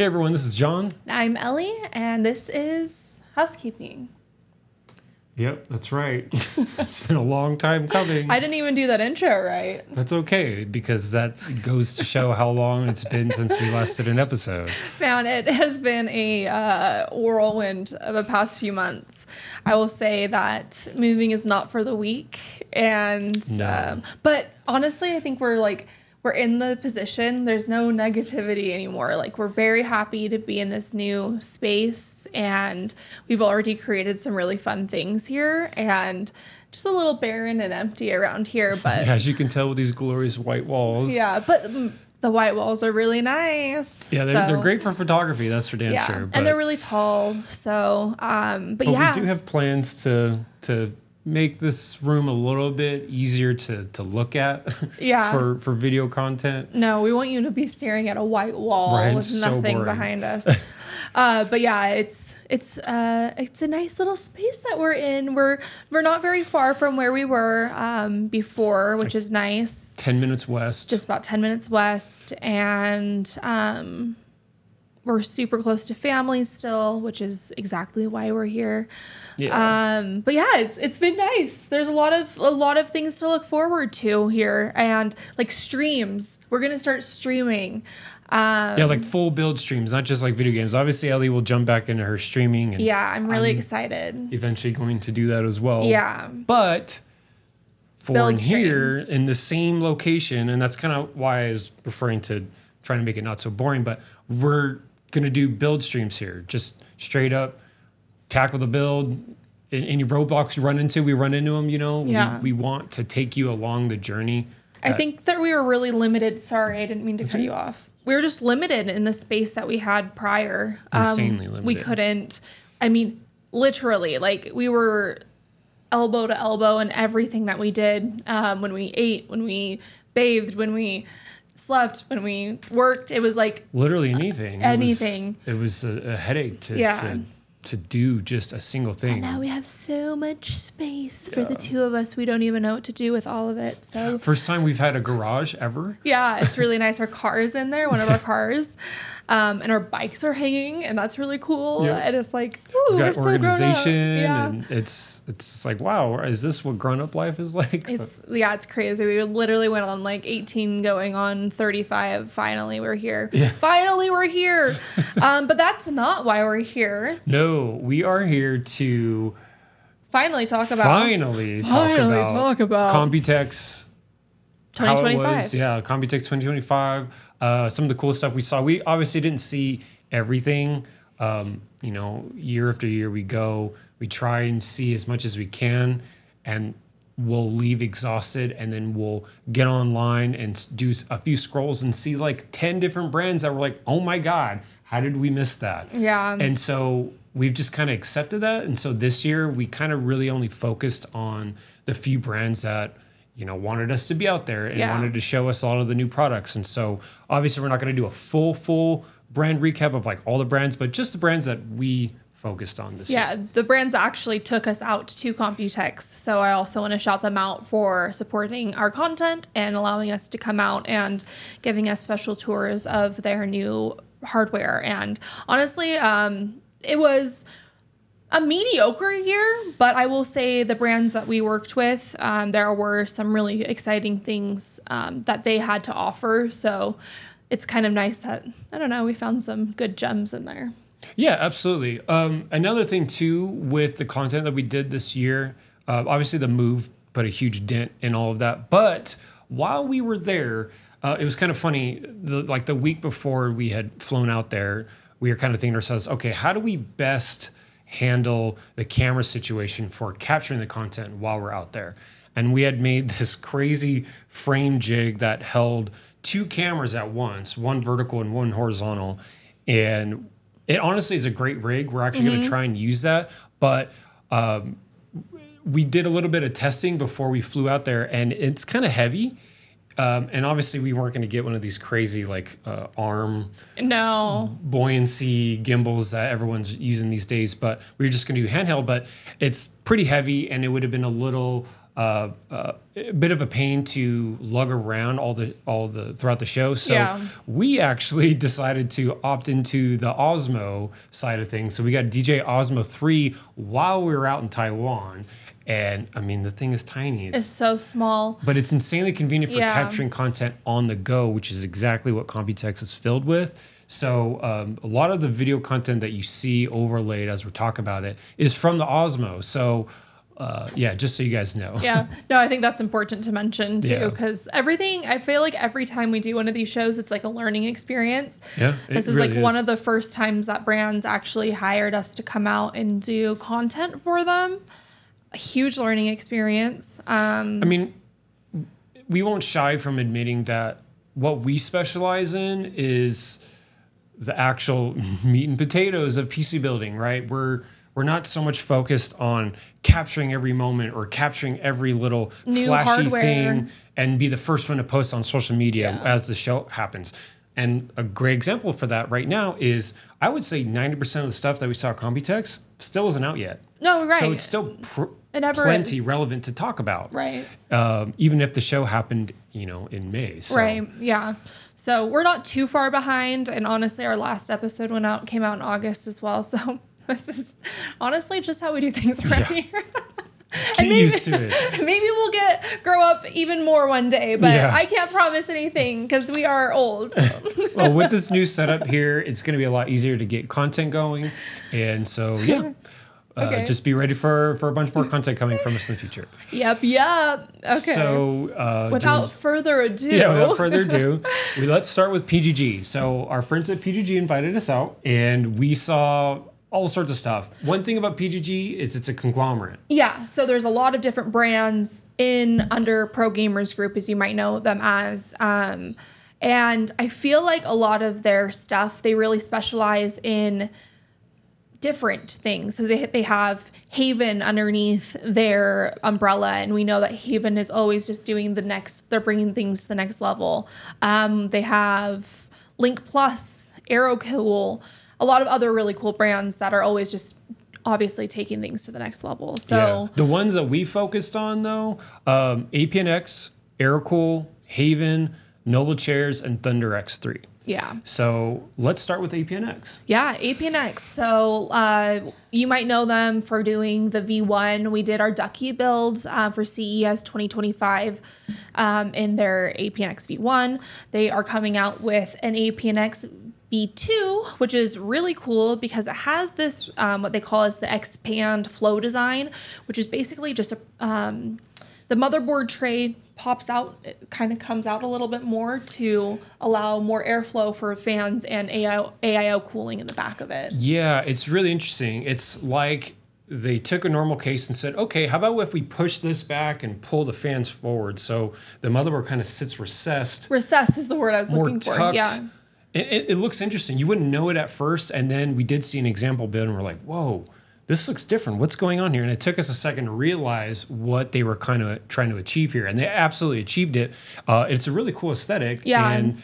Hey everyone, this is John. I'm Ellie, and this is Housekeeping. Yep, that's right. It's been a long time coming. I didn't even do that intro right. That's okay, because that goes to show how long it's been since we last did an episode. Man, it has been a whirlwind of the past few months. I will say that moving is not for the weak, and No. but honestly, I think we're in the position. There's no negativity anymore. Like, we're very happy to be in this new space, and we've already created some really fun things here, and just a little barren and empty around here. But Yeah, as you can tell with these glorious white walls. yeah, but the white walls are really nice. Yeah, they're great for photography, that's for damn sure. And they're really tall. So, but yeah. We do have plans to make this room a little bit easier to look at for video content. No, we want you to be staring at a white wall with nothing behind us. But yeah, it's a nice little space that we're in. We're not very far from where we were before, which is nice. 10 minutes west. Just about 10 minutes west, and we're super close to family still, which is exactly why we're here. Yeah. But yeah, it's been nice. There's a lot of things to look forward to here, and like streams. We're gonna start streaming. Like full build streams, not just like video games. Obviously, Ellie will jump back into her streaming. And yeah, I'm really excited. Eventually going to do that as well. Yeah. But for Build in here, streams. in the same location, and that's kind of why I was referring to trying to make it not so boring, but we're going to do build streams here. Just straight up tackle the build. Any roadblocks we run into them, you know? Yeah. We want to take you along the journey. I think that we were really limited. Sorry, I didn't mean to cut you off. We were just limited in the space that we had prior. Insanely limited. We couldn't, literally, like, we were elbow to elbow in everything that we did. When we ate, when we bathed, when we slept, when we worked, it was like literally anything. Anything. It was a headache to do just a single thing. And now we have so much space for the two of us. We don't even know what to do with all of it. So first time we've had a garage ever. Yeah, it's really nice. Our car's in there, one of our cars, and our bikes are hanging, and that's really cool. Yep. And it's like, ooh, we're so grown up. Yeah. And it's like, wow, is this what grown up life is like? It's crazy. We literally went on like 18 going on 35. Finally, we're here. Yeah. Finally, we're here. But that's not why we're here. No, we are here to finally talk about Computex 2025. Computex 2025. Some of the cool stuff we saw. We obviously didn't see everything. Year after year we go. We try and see as much as we can, and we'll leave exhausted, and then we'll get online and do a few scrolls and see like 10 different brands that were like, oh my God, how did we miss that? Yeah. And so we've just kind of accepted that. And so this year we kind of really only focused on the few brands that, wanted us to be out there and wanted to show us all of the new products. And so obviously we're not going to do a full brand recap of like all the brands, but just the brands that we focused on this year. Yeah, the brands actually took us out to Computex. So I also want to shout them out for supporting our content and allowing us to come out and giving us special tours of their new hardware. And honestly, it was a mediocre year, but I will say the brands that we worked with, there were some really exciting things that they had to offer. So it's kind of nice that, we found some good gems in there. Yeah, absolutely. Another thing too with the content that we did this year, obviously the move put a huge dent in all of that. But while we were there, it was kind of funny. The week before we had flown out there, we were kind of thinking to ourselves, okay, how do we best handle the camera situation for capturing the content while we're out there? And we had made this crazy frame jig that held two cameras at once, one vertical and one horizontal. And it honestly is a great rig. We're actually going to try and use that. But we did a little bit of testing before we flew out there, and it's kind of heavy. And obviously we weren't going to get one of these crazy arm buoyancy gimbals that everyone's using these days, but we were just going to do handheld. But it's pretty heavy, and it would have been a little a bit of a pain to lug around all the throughout the show. So we actually decided to opt into the Osmo side of things. So we got DJ Osmo 3 while we were out in Taiwan. And I mean, the thing is tiny. It's so small. But it's insanely convenient for capturing content on the go, which is exactly what Computex is filled with. So a lot of the video content that you see overlaid as we're talking about it is from the Osmo. So just so you guys know. No, I think that's important to mention too, because I feel like every time we do one of these shows, it's like a learning experience. Yeah, this was really like one of the first times that brands actually hired us to come out and do content for them. A huge learning experience. I mean, we won't shy from admitting that what we specialize in is the actual meat and potatoes of PC building, right? We're not so much focused on capturing every moment or capturing every little new flashy hardware thing and be the first one to post on social media as the show happens. And a great example for that right now is, I would say 90% of the stuff that we saw at Computex still isn't out yet. No, right. So it's still plenty relevant to talk about. Right. Even if the show happened, in May. So. Right. Yeah. So we're not too far behind. And honestly, our last episode came out in August as well. So this is honestly just how we do things around here. Get used to it. Maybe we'll grow up even more one day, but I can't promise anything because we are old. Well, with this new setup here, it's going to be a lot easier to get content going. And so, just be ready for a bunch more content coming from us in the future. Yep. Okay. So, without further ado, let's start with PGG. So our friends at PGG invited us out, and we saw all sorts of stuff. One thing about PGG is it's a conglomerate. Yeah, so there's a lot of different brands under Pro Gamers Group, as you might know them as. And I feel like a lot of their stuff, they really specialize in different things. So they have Haven underneath their umbrella, and we know that Haven is always just doing they're bringing things to the next level. They have Link Plus, Aerocool, a lot of other really cool brands that are always just obviously taking things to the next level. So the ones that we focused on though, APNX, Aerocool, Haven, Noble Chairs, and Thunder X3. Yeah. So let's start with APNX. Yeah, APNX. So you might know them for doing the V1. We did our Ducky build for CES 2025 in their APNX V1. They are coming out with an APNX V2, which is really cool because it has this, what they call is the expand flow design, which is basically just the motherboard tray pops out, it kind of comes out a little bit more to allow more airflow for fans and AIO cooling in the back of it. Yeah, it's really interesting. It's like they took a normal case and said, okay, how about if we push this back and pull the fans forward so the motherboard kind of sits recessed. Recessed is the word I was looking for. Tucked. Yeah. It looks interesting. You wouldn't know it at first, and then we did see an example build, and we're like, whoa, this looks different. What's going on here? And it took us a second to realize what they were kind of trying to achieve here, and they absolutely achieved it. It's a really cool aesthetic. Yeah. And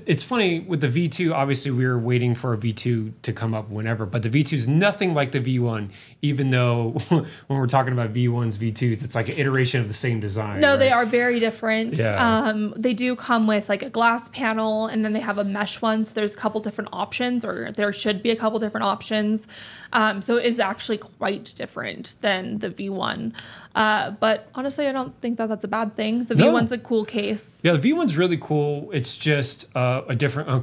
it's funny with the V2, obviously we were waiting for a V2 to come up whenever, but the V2 is nothing like the V1, even though when we're talking about V1s, V2s, it's like an iteration of the same design. No, right? They are very different. Yeah. They do come with like a glass panel, and then they have a mesh one. So there's a couple different options, or there should be a couple different options. So it is actually quite different than the V1. But honestly, I don't think that that's a bad thing. The V1's a cool case. Yeah, the V1's really cool. It's just a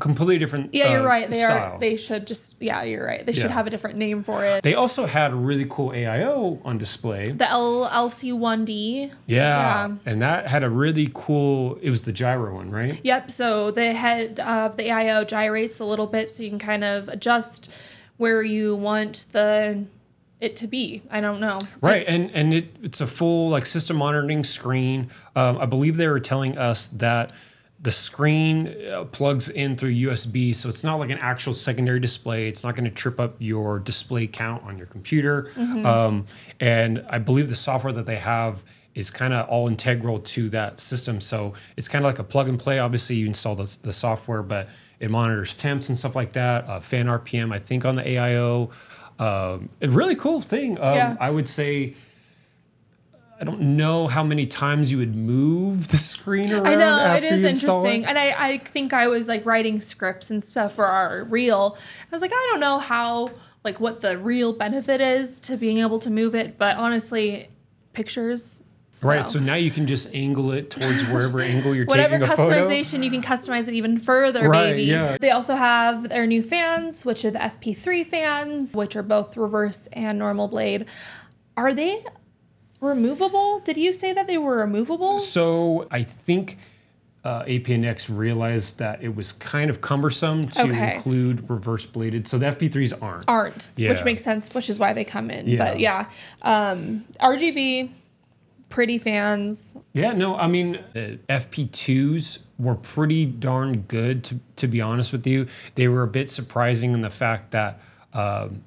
completely different Yeah, you're right. style. They should just, you're right. They should have a different name for it. They also had a really cool AIO on display. The LC1D. Yeah. And that had a really cool, it was the gyro one, right? Yep. So the head of the AIO gyrates a little bit, so you can kind of adjust where you want it to be. I don't know. Right. And it's a full like system monitoring screen. I believe they were telling us that the screen plugs in through USB, so it's not like an actual secondary display. It's not going to trip up your display count on your computer. Mm-hmm. And I believe the software that they have is kind of all integral to that system. So it's kind of like a plug and play. Obviously, you install the software, but it monitors temps and stuff like that. Fan RPM, I think, on the AIO. A really cool thing. I would say I don't know how many times you would move the screen around. I know, after it is you install interesting. it. And I think I was like writing scripts and stuff for our reel. I was like, I don't know how, like what the real benefit is to being able to move it. But honestly, pictures. Right, so now you can just angle it towards wherever angle you're Whatever taking a photo. customization, you can customize it even further, Right, baby. yeah. They also have their new fans, which are the FP3 fans, which are both reverse and normal blade. Are they removable? Did you say that they were removable? So I think APNX realized that it was kind of cumbersome to include reverse bladed. So the FP3s aren't. Yeah. Which makes sense, which is why they come in. Yeah. But yeah, RGB, pretty fans. Yeah, no, I mean, FP2s were pretty darn good, to be honest with you. They were a bit surprising in the fact that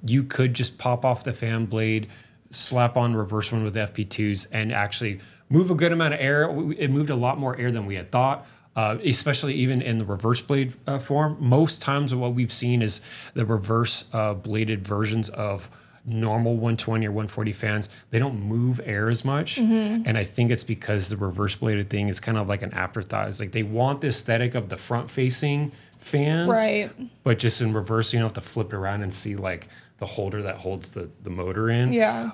you could just pop off the fan blade, slap on reverse one with FP2s, and actually move a good amount of air. It moved a lot more air than we had thought, especially even in the reverse blade form. Most times what we've seen is the reverse bladed versions of normal 120 or 140 fans, they don't move air as much. And I think it's because the reverse bladed thing is kind of like an afterthought. It's like they want the aesthetic of the front facing fan, Right. but just in reverse, you don't have to flip it around and see like the holder that holds the motor in. Yeah.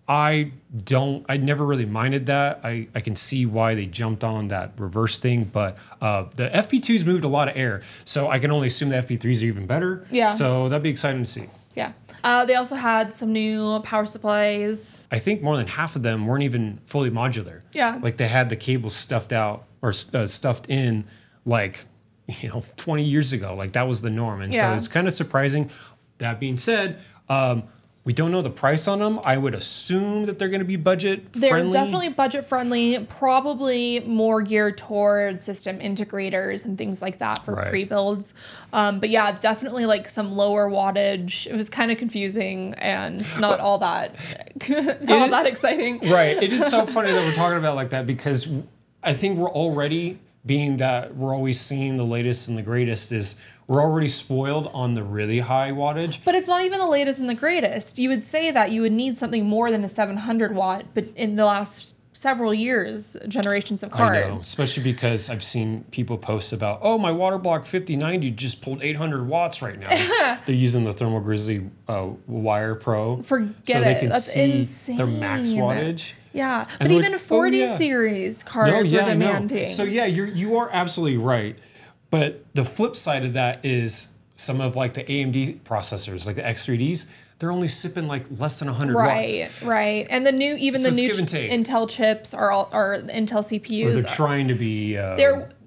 I never really minded that. I can see why they jumped on that reverse thing, but the FP2s moved a lot of air. So I can only assume the FP3s are even better. Yeah. So that'd be exciting to see. Yeah. They also had some new power supplies. I think more than half of them weren't even fully modular. Yeah. Like they had the cables stuffed out or stuffed in like, 20 years ago. Like that was the norm. And so it's kind of surprising. That being said, we don't know the price on them. I would assume that they're going to be budget friendly. They're definitely budget friendly, probably more geared towards system integrators and things like that for pre-builds. But yeah, definitely like some lower wattage. It was kind of confusing and not all that exciting. Right. It is so funny that we're talking about it like that because I think we're already, being that we're always seeing the latest and the greatest, is we're already spoiled on the really high wattage. But it's not even the latest and the greatest. You would say that you would need something more than a 700 watt, but in the last several years, generations of cards. I know, especially because I've seen people post about, oh, my water block 5090 just pulled 800 watts right now. They're using the Thermal Grizzly Wire Pro. Forget so they can That's see insane. their max wattage. Yeah, And but even 40 series cards were demanding. So yeah, you are absolutely right. But the flip side of that is some of like the AMD processors, like the X3Ds, they're only sipping like less than 100 watts. Right. And the new Intel chips are Intel CPUs. Or they're trying to be.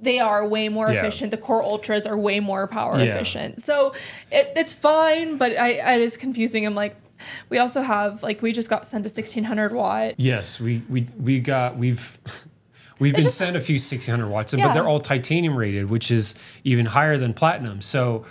They are way more efficient. The Core Ultras are way more power efficient. So it's fine, but it is confusing. I'm like, we also have we just got sent a 1600 watt. Yes, we've been sent a few 1600 watts, but they're all titanium rated, which is even higher than platinum. So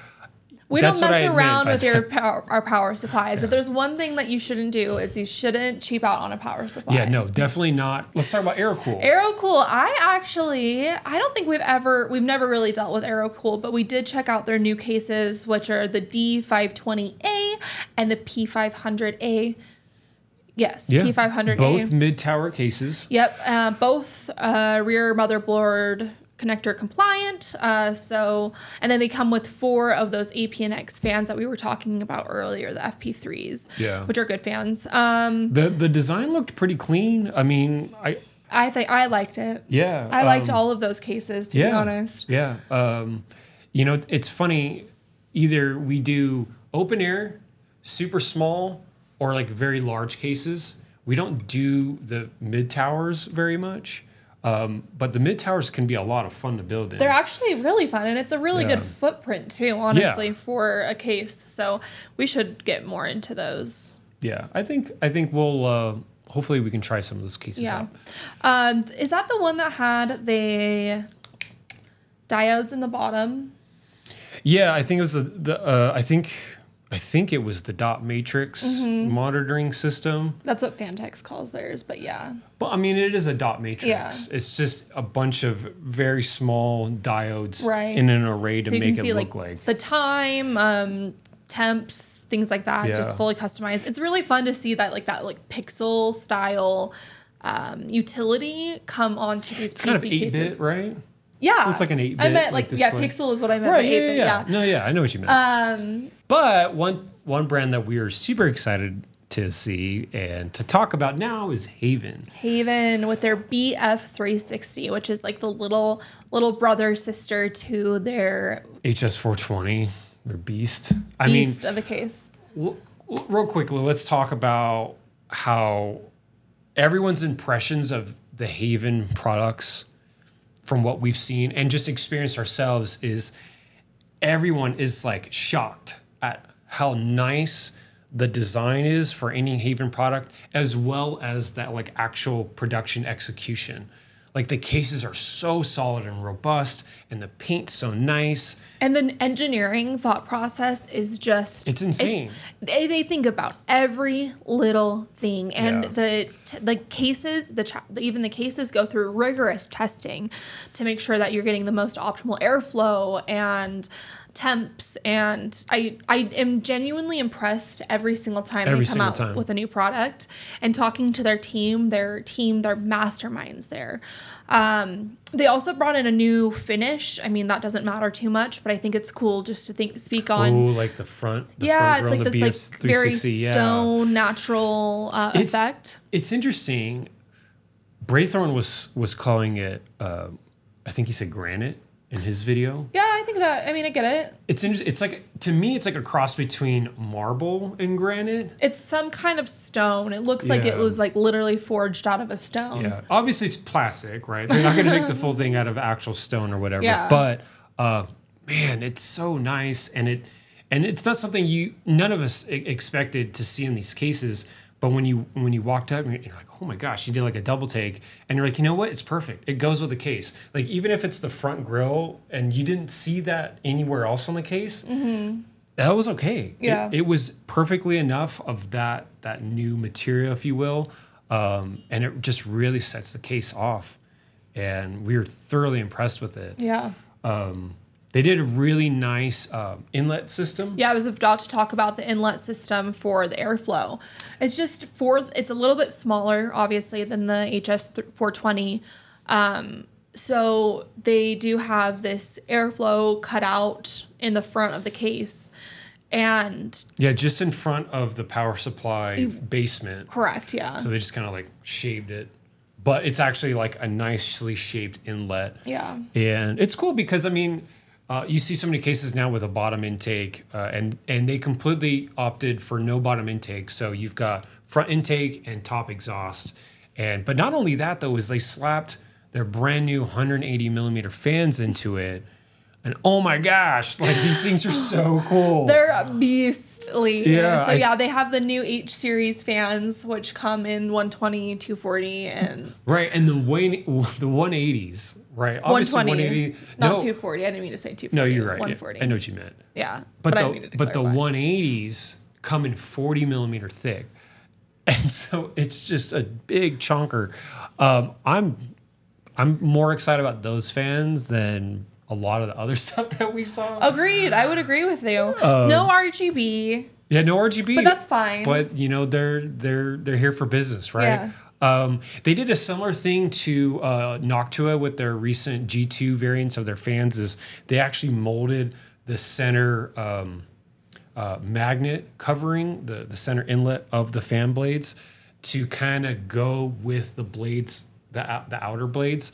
we don't mess around with our power supplies. If there's one thing that you shouldn't do, it's you shouldn't cheap out on a power supply. Yeah, no, definitely not. Let's talk about AeroCool. AeroCool, I don't think we've never really dealt with AeroCool, but we did check out their new cases, which are the D520A and the P500A. Yes, P500A. Both mid-tower cases. Yep, both rear motherboard connector compliant. And then they come with 4 of those APNX fans that we were talking about earlier, the FP3s, which are good fans. The design looked pretty clean. I mean, I think I liked it. Yeah. I liked all of those cases, to be honest. Yeah. It's funny. Either we do open air, super small, or like very large cases. We don't do the mid towers very much. But the mid towers can be a lot of fun to build in. They're actually really fun, and it's a really good footprint too, honestly, for a case. So we should get more into those. Yeah, I think we'll hopefully we can try some of those cases out. Is that the one that had the diodes in the bottom? Yeah, I think it was I think it was the dot matrix monitoring system. That's what Fantex calls theirs, but yeah. But I mean, it is a dot matrix. Yeah. It's just a bunch of very small diodes in an array to make it look like the time, temps, things like that, just fully customized. It's really fun to see that pixel style utility come onto these It's PC kind of cases. 8-bit, right? Yeah. It's like an 8-bit. I meant display. pixel is what I meant Right, by 8-bit. Yeah. No, yeah, I know what you meant. But one brand that we are super excited to see and to talk about now is Haven. Haven with their BF360, which is like the little brother sister to their HS420, their beast. beast of a case. Real quickly, let's talk about how everyone's impressions of the Haven products from what we've seen and just experienced ourselves is everyone is like shocked at how nice the design is for any Haven product, as well as that like actual production execution. Like the cases are so solid and robust, and the paint's so nice. And the engineering thought process is just... It's insane. They think about every little thing. And the cases, even the cases go through rigorous testing to make sure that you're getting the most optimal airflow and temps. And I am genuinely impressed every single time they come out with a new product. And talking to their team, they're masterminds there. They also brought in a new finish. I mean, that doesn't matter too much, but I think it's cool just to speak on. Oh, like the front. It's like this like very stone natural effect. It's interesting. Braithorn was calling it. I think he said granite in his video. Yeah, I think that. I mean, I get it. It's interesting. It's like, to me, it's like a cross between marble and granite. It's some kind of stone. It looks like it was like literally forged out of a stone. Yeah, obviously it's plastic, right? They're not going to make the full thing out of actual stone or whatever. Yeah. But man, it's so nice, and it's not something none of us expected to see in these cases. But when you walked up, and you're like, oh my gosh, you did like a double take, and you're like, you know what? It's perfect. It goes with the case. Like even if it's the front grille and you didn't see that anywhere else on the case, that was okay. Yeah, it was perfectly enough of that new material, if you will, and it just really sets the case off, and we were thoroughly impressed with it. Yeah. They did a really nice inlet system. Yeah, I was about to talk about the inlet system for the airflow. It's it's a little bit smaller, obviously, than the HS420. So they do have this airflow cut out in the front of the case. And yeah, just in front of the power supply basement. Correct, yeah. So they just kind of like shaved it. But it's actually like a nicely shaped inlet. Yeah. And it's cool because, I mean, you see so many cases now with a bottom intake, and they completely opted for no bottom intake. So you've got front intake and top exhaust. But not only that, though, is they slapped their brand new 180 millimeter fans into it. And oh my gosh, like these things are so cool. They're beastly. Yeah. So yeah, they have the new H series fans, which come in 120, 240, and right, and the 180s, right? Obviously 120, not 240. I didn't mean to say 240. No, you're right. 140. I know what you meant. Yeah, but I needed to clarify. the 180s come in 40 millimeter thick, and so it's just a big chunker. I'm more excited about those fans than a lot of the other stuff that we saw. Agreed. I would agree with you. No RGB. Yeah, no RGB. But that's fine. But you know, they're here for business, right? Yeah. They did a similar thing to Noctua with their recent G2 variants of their fans. Is they actually molded the center magnet covering the center inlet of the fan blades to kind of go with the blades, the outer blades.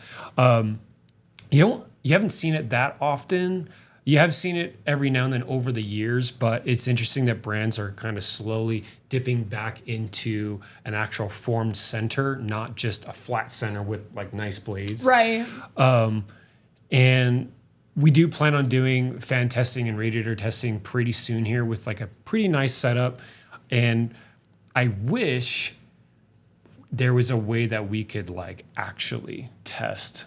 You haven't seen it that often. You have seen it every now and then over the years, but it's interesting that brands are kind of slowly dipping back into an actual formed center, not just a flat center with like nice blades. Right. And we do plan on doing fan testing and radiator testing pretty soon here with like a pretty nice setup. And I wish there was a way that we could like actually test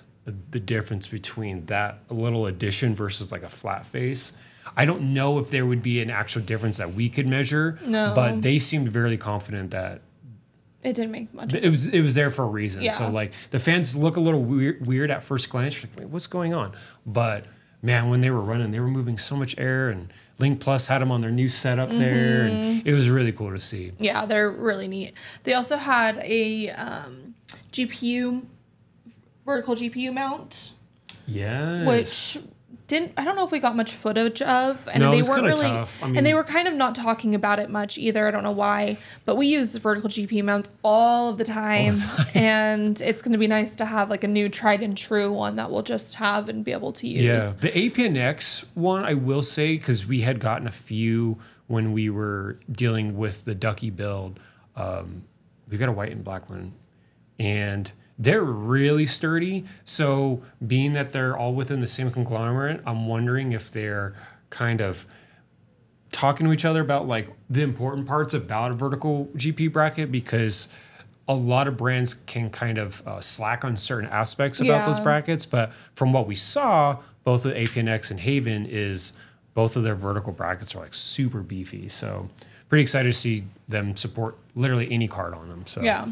the difference between that little addition versus like a flat face. I don't know if there would be an actual difference that we could measure. No. But they seemed very confident that it didn't make much. It was there for a reason. Yeah. So like the fans look a little weird at first glance. You're like, wait, what's going on? But man, when they were running, they were moving so much air, and Link Plus had them on their new setup there, and it was really cool to see. Yeah, they're really neat. They also had a GPU, vertical GPU mount, Yes. which I don't know if we got much footage of, and No, it they was weren't kinda really, tough. I mean- and they were kind of not talking about it much either. I don't know why, but we use vertical GPU mounts all of the time, and it's going to be nice to have like a new tried and true one that we'll just have and be able to use. Yeah, the APNX one, I will say, because we had gotten a few when we were dealing with the Ducky build. We got a white and black one, and they're really sturdy. So being that they're all within the same conglomerate, I'm wondering if they're kind of talking to each other about like the important parts about a vertical GPU bracket, because a lot of brands can kind of slack on certain aspects about those brackets. But from what we saw, both with APNX and Haven, is both of their vertical brackets are like super beefy. So pretty excited to see them support literally any card on them. So Yeah.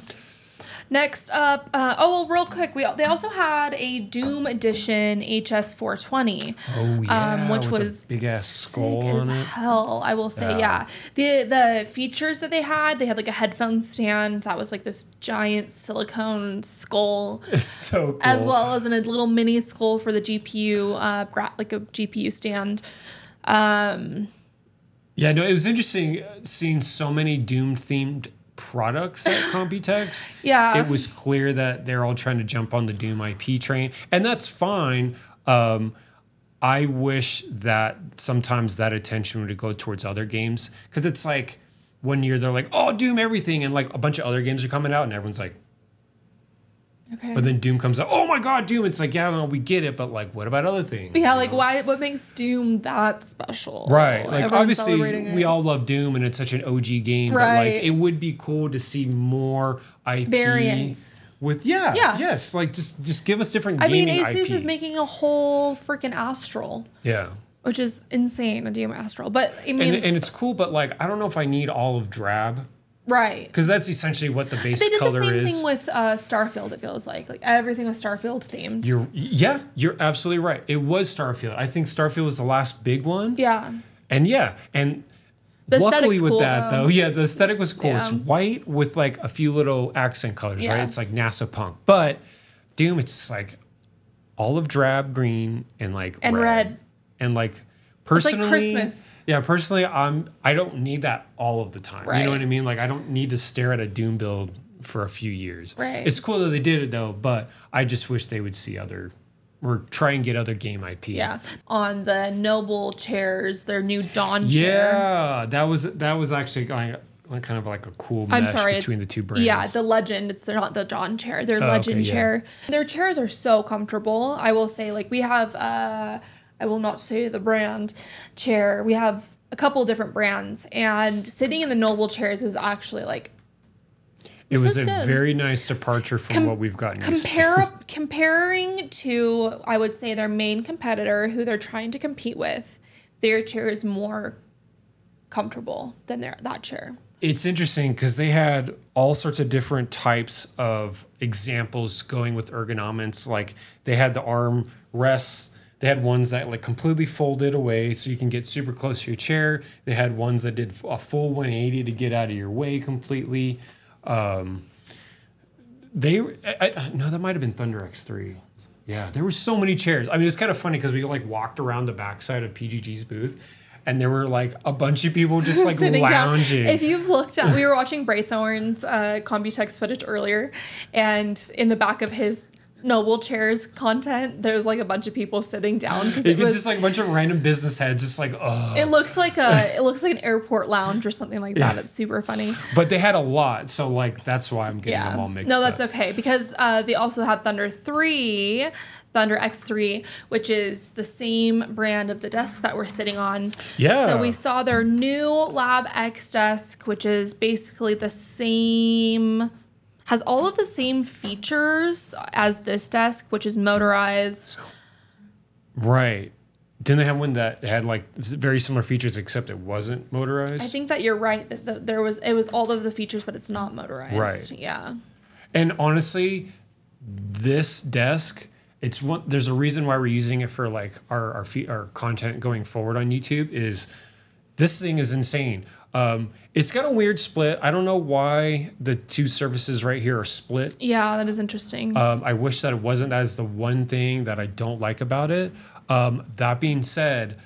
Next up, real quick, they also had a Doom Edition HS420. Oh yeah, which with was a big ass skull sick on as it. hell. I will say, yeah. The features that they had like a headphone stand that was like this giant silicone skull, It's so cool. as well as a little mini skull for the GPU, like a GPU stand. Yeah, no, it was interesting seeing so many Doom themed products at Computex. Yeah. It was clear that they're all trying to jump on the Doom IP train, and that's fine. I wish that sometimes that attention would go towards other games, because it's like 1 year they're like, oh, Doom everything, and like a bunch of other games are coming out, and everyone's like, Okay. but then Doom comes out, oh my god, Doom. It's like, yeah, well, we get it, but like, what about other things? Yeah, you like know? what makes Doom that special? Right. Like, Everyone's obviously, celebrating we it. all love Doom, and it's such an OG game. But Right. like, it would be cool to see more IP Variants. with Yeah. yes, like just give us different I mean, gaming Asus IP. is making a whole freaking Astral, Yeah. which is insane, a Doom Astral. But I mean, And it's cool, but like, I don't know if I need all of drab, right. because that's essentially what the base They did the color same is. thing with Starfield, it feels like. Like everything was Starfield themed. You're absolutely right. It was Starfield. I think Starfield was the last big one. Yeah. And The luckily aesthetic's with cool, that though, the aesthetic was cool. Yeah. It's white with like a few little accent colors, Yeah. right? It's like NASA punk. But Doom, it's just like olive drab green and like And red. And like It's like personally, Christmas. yeah, personally, I don't need that all of the time. You Right. know what I mean? Like, I don't need to stare at a Doom build for a few years. Right. It's cool that they did it though, but I just wish they would see or try and get other game IP. Yeah. On the Noble chairs, their new Dawn chair. Yeah, that was actually kind of like a cool mesh between the two brands. Yeah, the Legend. They're not the Dawn chair. Their Oh, Legend okay, yeah. chair. Their chairs are so comfortable. I will say, like we have. I will not say the brand chair. We have a couple different brands, and sitting in the Noble chairs was actually like. It was is a good. very nice departure from what we've gotten used to. Comparing to, I would say, their main competitor, who they're trying to compete with, their chair is more comfortable than that chair. It's interesting because they had all sorts of different types of examples going with ergonomics. Like they had the arm rests. They had ones that like completely folded away so you can get super close to your chair. They had ones that did a full 180 to get out of your way completely. No, that might have been Thunder X3. Yeah, there were so many chairs. I mean, it's kind of funny because we like walked around the backside of PGG's booth, and there were like a bunch of people just like Sitting lounging. down. If you've looked at, we were watching Braythorn's Computex footage earlier, and in the back of his Noble chairs content, there's like a bunch of people sitting down because it was just like a bunch of random business heads, just like It looks like an airport lounge or something like that. It's super funny. But they had a lot, so like that's why I'm getting them all mixed up. No, that's okay because they also had Thunder X3, which is the same brand of the desk that we're sitting on. Yeah. So we saw their new Lab X desk, which is basically the same, has all of the same features as this desk, which is motorized. Right. Didn't they have one that had like very similar features except it wasn't motorized? I think that you're right that it was all of the features, but it's not motorized. Right. Yeah. And honestly, this desk, there's a reason why we're using it for like our content going forward on YouTube is This thing is insane. It's got a weird split. I don't know why the two surfaces right here are split. Yeah, that is interesting. I wish that it wasn't. That is the one thing that I don't like about it. That being said,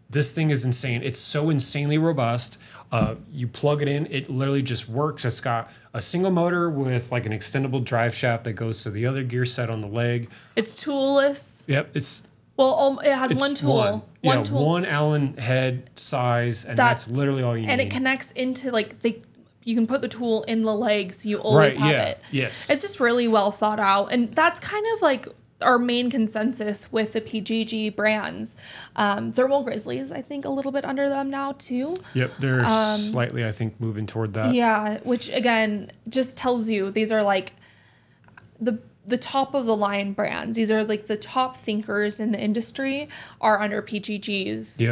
this thing is insane. It's so insanely robust. You plug it in, it literally just works. It's got a single motor with like an extendable drive shaft that goes to the other gear set on the leg. It's toolless. Yep, it's It has one tool. One tool. one Allen head size, and that's literally all you need. And it connects into you can put the tool in the leg, so you always have it. Yes. It's just really well thought out, and that's kind of like our main consensus with the PGG brands. Thermal Grizzlies, I think, a little bit under them now too. Yep, they're slightly, I think, moving toward that. Yeah, which again just tells you these are like the top of the line brands. These are like the top thinkers in the industry are under PGG's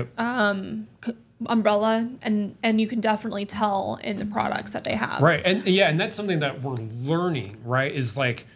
umbrella, and you can definitely tell in the products that they have. Right, and that's something that we're learning. Right, is like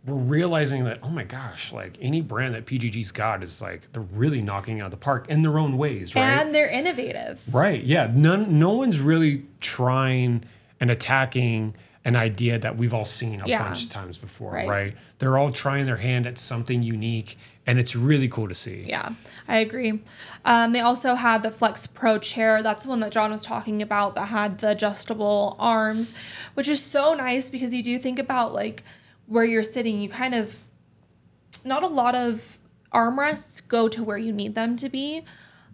we're realizing that, oh my gosh, like any brand that PGG's got is like they're really knocking out the park in their own ways, right? And they're innovative. Right. Yeah. No one's really trying and attacking an idea that we've all seen a bunch of times before, right? They're all trying their hand at something unique, and it's really cool to see. Yeah, I agree. They also had the Flex Pro chair. That's the one that John was talking about that had the adjustable arms, which is so nice because you do think about like where you're sitting, you kind of, not a lot of armrests go to where you need them to be.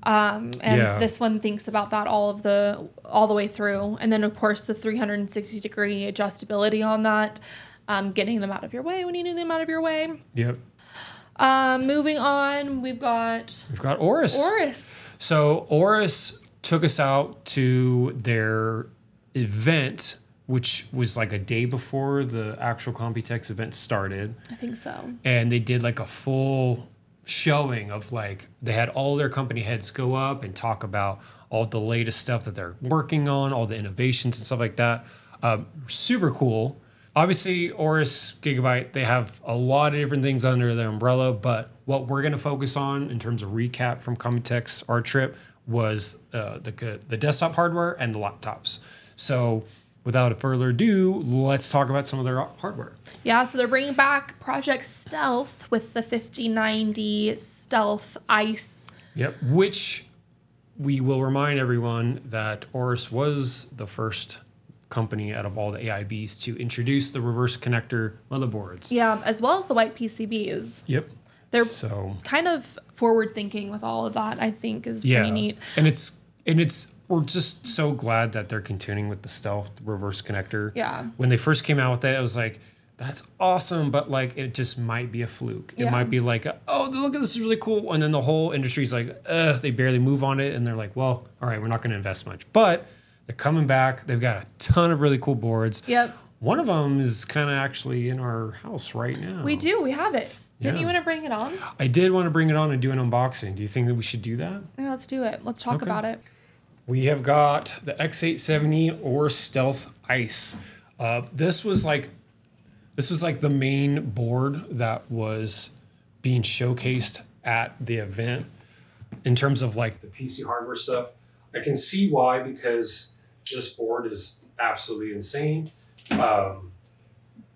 This one thinks about that all the way through. And then of course the 360-degree adjustability on that, getting them out of your way when you need them out of your way. Yep. Moving on, we've got Aorus. So Aorus took us out to their event, which was like a day before the actual Computex event started. I think so. And they did like a full showing of like, they had all their company heads go up and talk about all the latest stuff that they're working on, all the innovations and stuff like that. Super cool. Obviously, Aorus Gigabyte, they have a lot of different things under their umbrella, but what we're going to focus on in terms of recap from Computex, our trip, was the desktop hardware and the laptops. So without further ado, let's talk about some of their hardware. Yeah, so they're bringing back Project Stealth with the 5090 Stealth Ice. Yep, which we will remind everyone that Aorus was the first company out of all the AIBs to introduce the reverse connector motherboards. Yeah, as well as the white PCBs. Yep. They're kind of forward thinking with all of that, I think, is pretty neat. And it's we're just so glad that they're continuing with the Stealth reverse connector. Yeah. When they first came out with it, I was like, that's awesome, but like it just might be a fluke. It might be like, oh, look at this, is really cool. And then the whole industry's like, they barely move on it. And they're like, well, all right, we're not going to invest much. But they're coming back. They've got a ton of really cool boards. Yep. One of them is kind of actually in our house right now. We do. We have it. Didn't you want to bring it on? I did want to bring it on and do an unboxing. Do you think that we should do that? Yeah, let's do it. Let's talk about it. We have got the X870 or Stealth Ice. This was like the main board that was being showcased at the event in terms of like the PC hardware stuff. I can see why, because this board is absolutely insane. And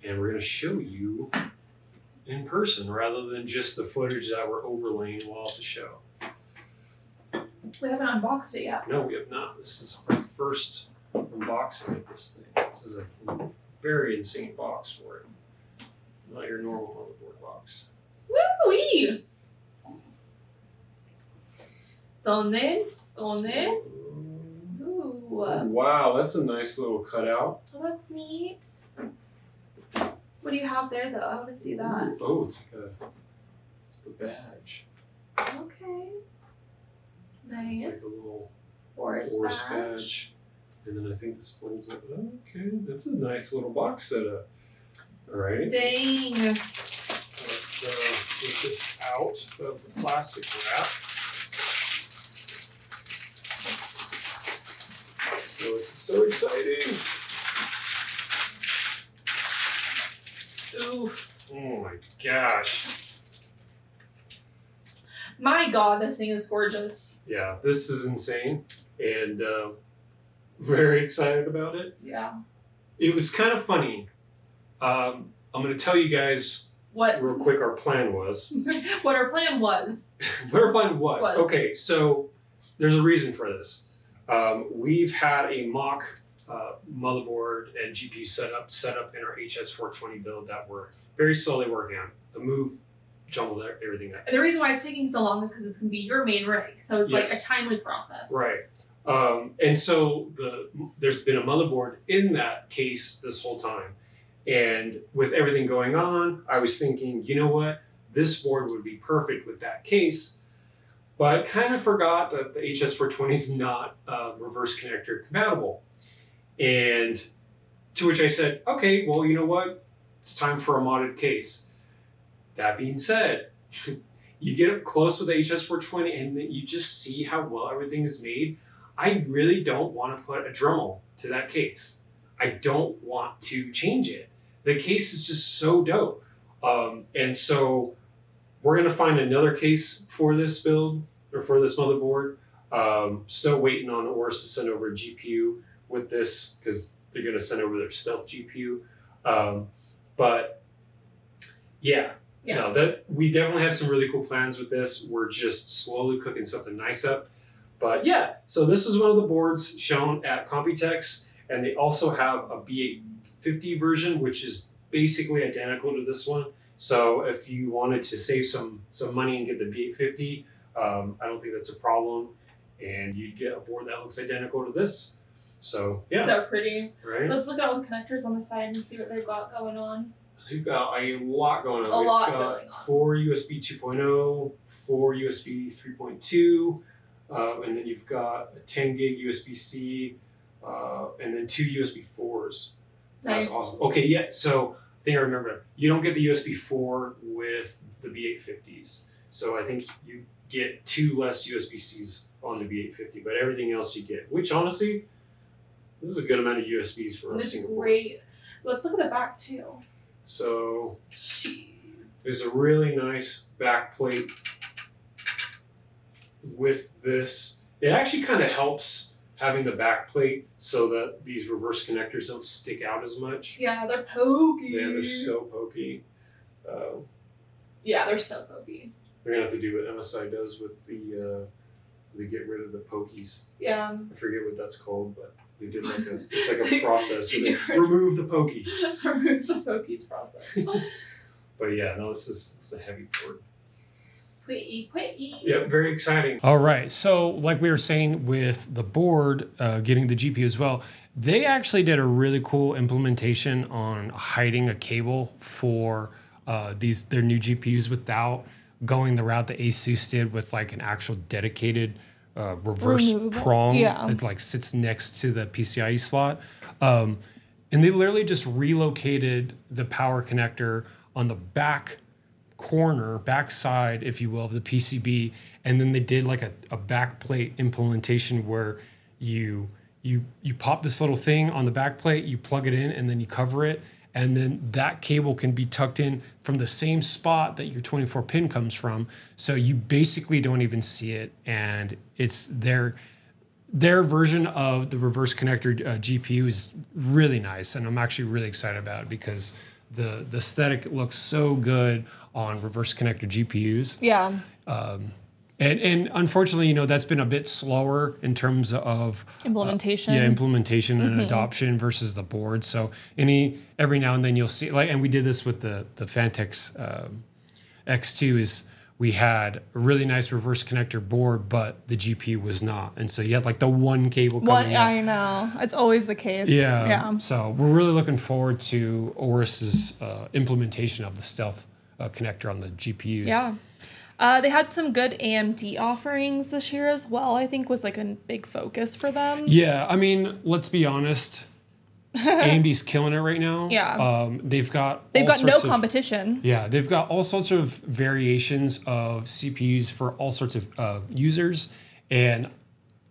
we're going to show you in person rather than just the footage that we're overlaying while at the show. We haven't unboxed it yet. No, we have not. This is our first unboxing of this thing. This is a very insane box for it. Not your normal motherboard box. Woo-wee! Stunning. Ooh. Wow, that's a nice little cutout. Oh, that's neat. What do you have there, though? I want to see that. Oh, it's the badge. Okay. Nice. It's like a little Aorus badge. And then I think this folds up. Okay, that's a nice little box setup. All right. Dang. Let's take this out of the plastic wrap. Oh, this is so exciting. Oof. Oh my gosh. My God, this thing is gorgeous. Yeah, this is insane. and very excited about it. Yeah. It was kind of funny. I'm going to tell you guys real quick our plan was. What our plan was. What our plan was. Okay, so there's a reason for this. We've had a mock motherboard and GPU set up in our HS420 build that we're very slowly working on. The move jumbled everything up. And the reason why it's taking so long is because it's going to be your main rig, so it's like a timely process. Right. And so there's been a motherboard in that case this whole time. And with everything going on, I was thinking, you know what? This board would be perfect with that case. But I kind of forgot that the HS420 is not reverse connector compatible. And to which I said, okay, well, you know what? It's time for a modded case. That being said, you get up close with the HS420 and then you just see how well everything is made. I really don't want to put a Dremel to that case. I don't want to change it. The case is just so dope. And so we're going to find another case for this build or for this motherboard. Still waiting on Aorus to send over a GPU with this because they're going to send over their stealth GPU. But yeah. No, that we definitely have some really cool plans with this. We're just slowly cooking something nice up. But yeah, so this is one of the boards shown at Computex, and they also have a B850 version, which is basically identical to this one. So if you wanted to save some money and get the B850, I don't think that's a problem. And you'd get a board that looks identical to this. So yeah. So pretty. Right? Let's look at all the connectors on the side and see what they've got going on. They've got a lot going on. We've got 4 USB 2.0, 4 USB 3.2, and then you've got a 10 gig USB-C, and then 2 USB 4s. That's awesome. Okay, yeah, so I think I remember. You don't get the USB 4 with the B850s. So I think you get 2 less USB-Cs on the B850, but everything else you get, which honestly, this is a good amount of USBs for a single board. Great. Let's look at the back too. So jeez. There's a really nice back plate with this. It actually kind of helps having the back plate so that these reverse connectors don't stick out as much. Yeah, they're pokey. Yeah, they're so pokey. Yeah, they're so pokey. We're gonna have to do what MSI does with the get rid of the pokies. Yeah. I forget what that's called, but they did it's like a process where they remove the pokies. Remove the pokies process. But yeah, no, this is a heavy board. Pretty. Yeah, very exciting. All right, so like we were saying with the board, getting the GPU as well, they actually did a really cool implementation on hiding a cable for their new GPUs without going the route that Asus did with like an actual dedicated reverse prong that like sits next to the PCIe slot. And they literally just relocated the power connector on the back side, if you will, of the PCB. And then they did like a back plate implementation where you pop this little thing on the back plate, you plug it in, and then you cover it. And then that cable can be tucked in from the same spot that your 24 pin comes from. So you basically don't even see it. And it's their version of the reverse connector GPU is really nice. And I'm actually really excited about it because the aesthetic looks so good on reverse connector GPUs. Yeah. And unfortunately, that's been a bit slower in terms of implementation. Implementation and adoption versus the board. So every now and then you'll see, and we did this with the Fantex X2, is we had a really nice reverse connector board, but the GPU was not. And so you had like the one cable coming I know. It's always the case. Yeah. So we're really looking forward to Aorus's implementation of the stealth connector on the GPUs. Yeah. They had some good AMD offerings this year as well, I think was like a big focus for them. Yeah, I mean, let's be honest. AMD's killing it right now. Yeah. They've got no competition. Yeah, they've got all sorts of variations of CPUs for all sorts of users. And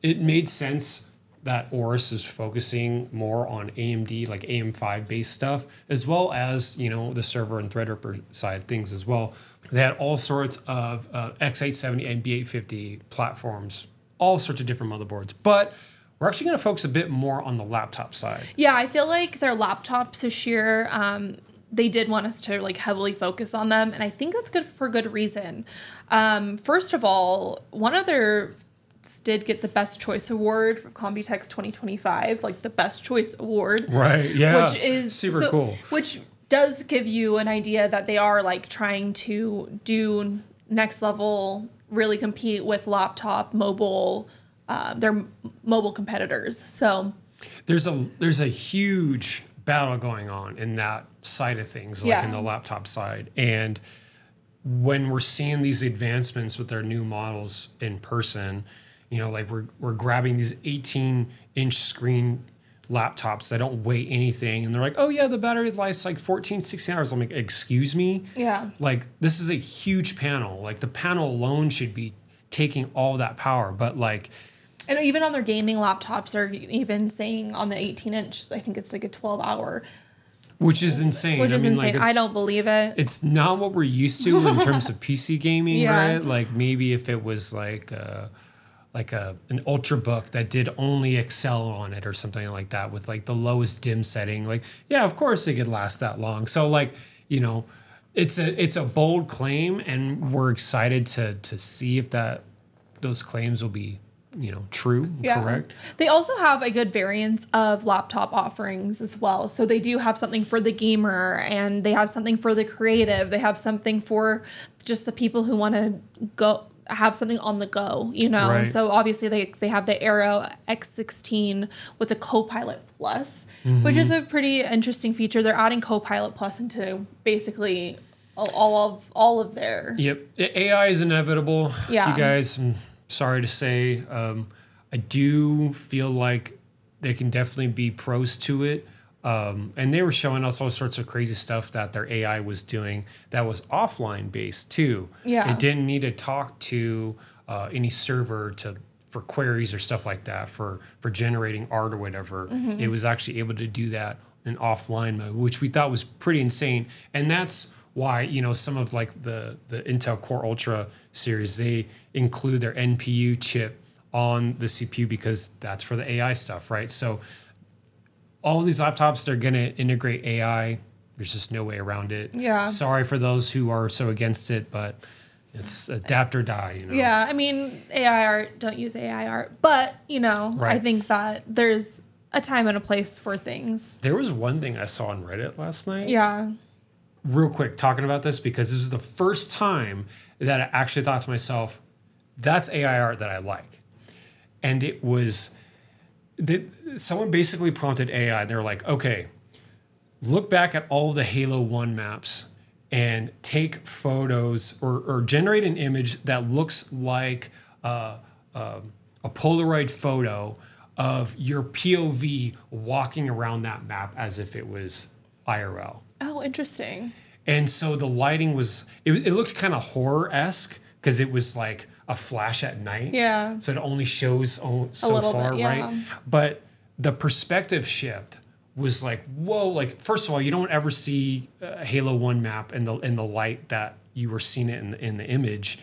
it made sense that Aorus is focusing more on AMD, like AM5 based stuff, as well as, the server and Threadripper side things as well. They had all sorts of X870 and B850 platforms all sorts of different motherboards. But we're actually going to focus a bit more on the laptop side. Yeah, I feel like their laptops this year, they did want us to like heavily focus on them, and I think that's good for good reason. First of all, one of their did get the Best Choice Award from Computex 2025, like the Best Choice Award. Right, yeah. Which is super cool. Which does give you an idea that they are like trying to do next level, really compete with laptop, mobile, their mobile competitors. So there's a huge battle going on in that side of things, like in the laptop side. And when we're seeing these advancements with their new models in person, you know, like we're grabbing these 18-inch screen laptops that don't weigh anything, and they're like, oh yeah, the battery life's like 14, 16 hours. I'm like, excuse me? Yeah. Like, this is a huge panel. Like, the panel alone should be taking all that power. But like, and even on their gaming laptops, are even saying on the 18-inch, I think it's like a 12-hour. Which is insane. Which is insane. Like, I don't believe it. It's not what we're used to in terms of PC gaming, right? Like, maybe if it was like an Ultrabook that did only Excel on it or something like that with like the lowest dim setting, like, yeah, of course it could last that long. So like, you know, it's a bold claim, and we're excited to see if those claims will be, you know, true, correct. They also have a good variance of laptop offerings as well. So they do have something for the gamer, and they have something for the creative. They have something for just the people who want to go have something on the go, you know. Right. So obviously they have the Aero X16 with the Copilot Plus, which is a pretty interesting feature. They're adding Copilot Plus into basically all of their. Yep, AI is inevitable. Yeah. You guys, I'm sorry to say, I do feel like there can definitely be pros to it. And they were showing us all sorts of crazy stuff that their AI was doing that was offline based too. Yeah. It didn't need to talk to any server for queries or stuff like that for generating art or whatever. It was actually able to do that in offline mode, which we thought was pretty insane. And that's why, you know, some of like the Intel Core Ultra series, they include their NPU chip on the CPU because that's for the AI stuff, right? So all these laptops, they're going to integrate AI. There's just no way around it. Yeah. Sorry for those who are so against it, but it's adapt or die, you know. Yeah, I mean, AI art, don't use AI art. But, you know, Right. I think that there's a time and a place for things. There was one thing I saw on Reddit last night. Yeah. Real quick, talking about this, because this is the first time that I actually thought to myself, that's AI art that I like. And it was someone basically prompted AI. They're like, okay, look back at all the Halo 1 maps and take photos or generate an image that looks like a Polaroid photo of your POV walking around that map as if it was IRL. Oh, interesting. And so the lighting was, it looked kind of horror-esque because it was like a flash at night. Yeah. So it only shows so little far, bit, yeah. right? But the perspective shift was like, whoa, like, first of all, you don't ever see a Halo 1 map in the light that you were seeing it in the image.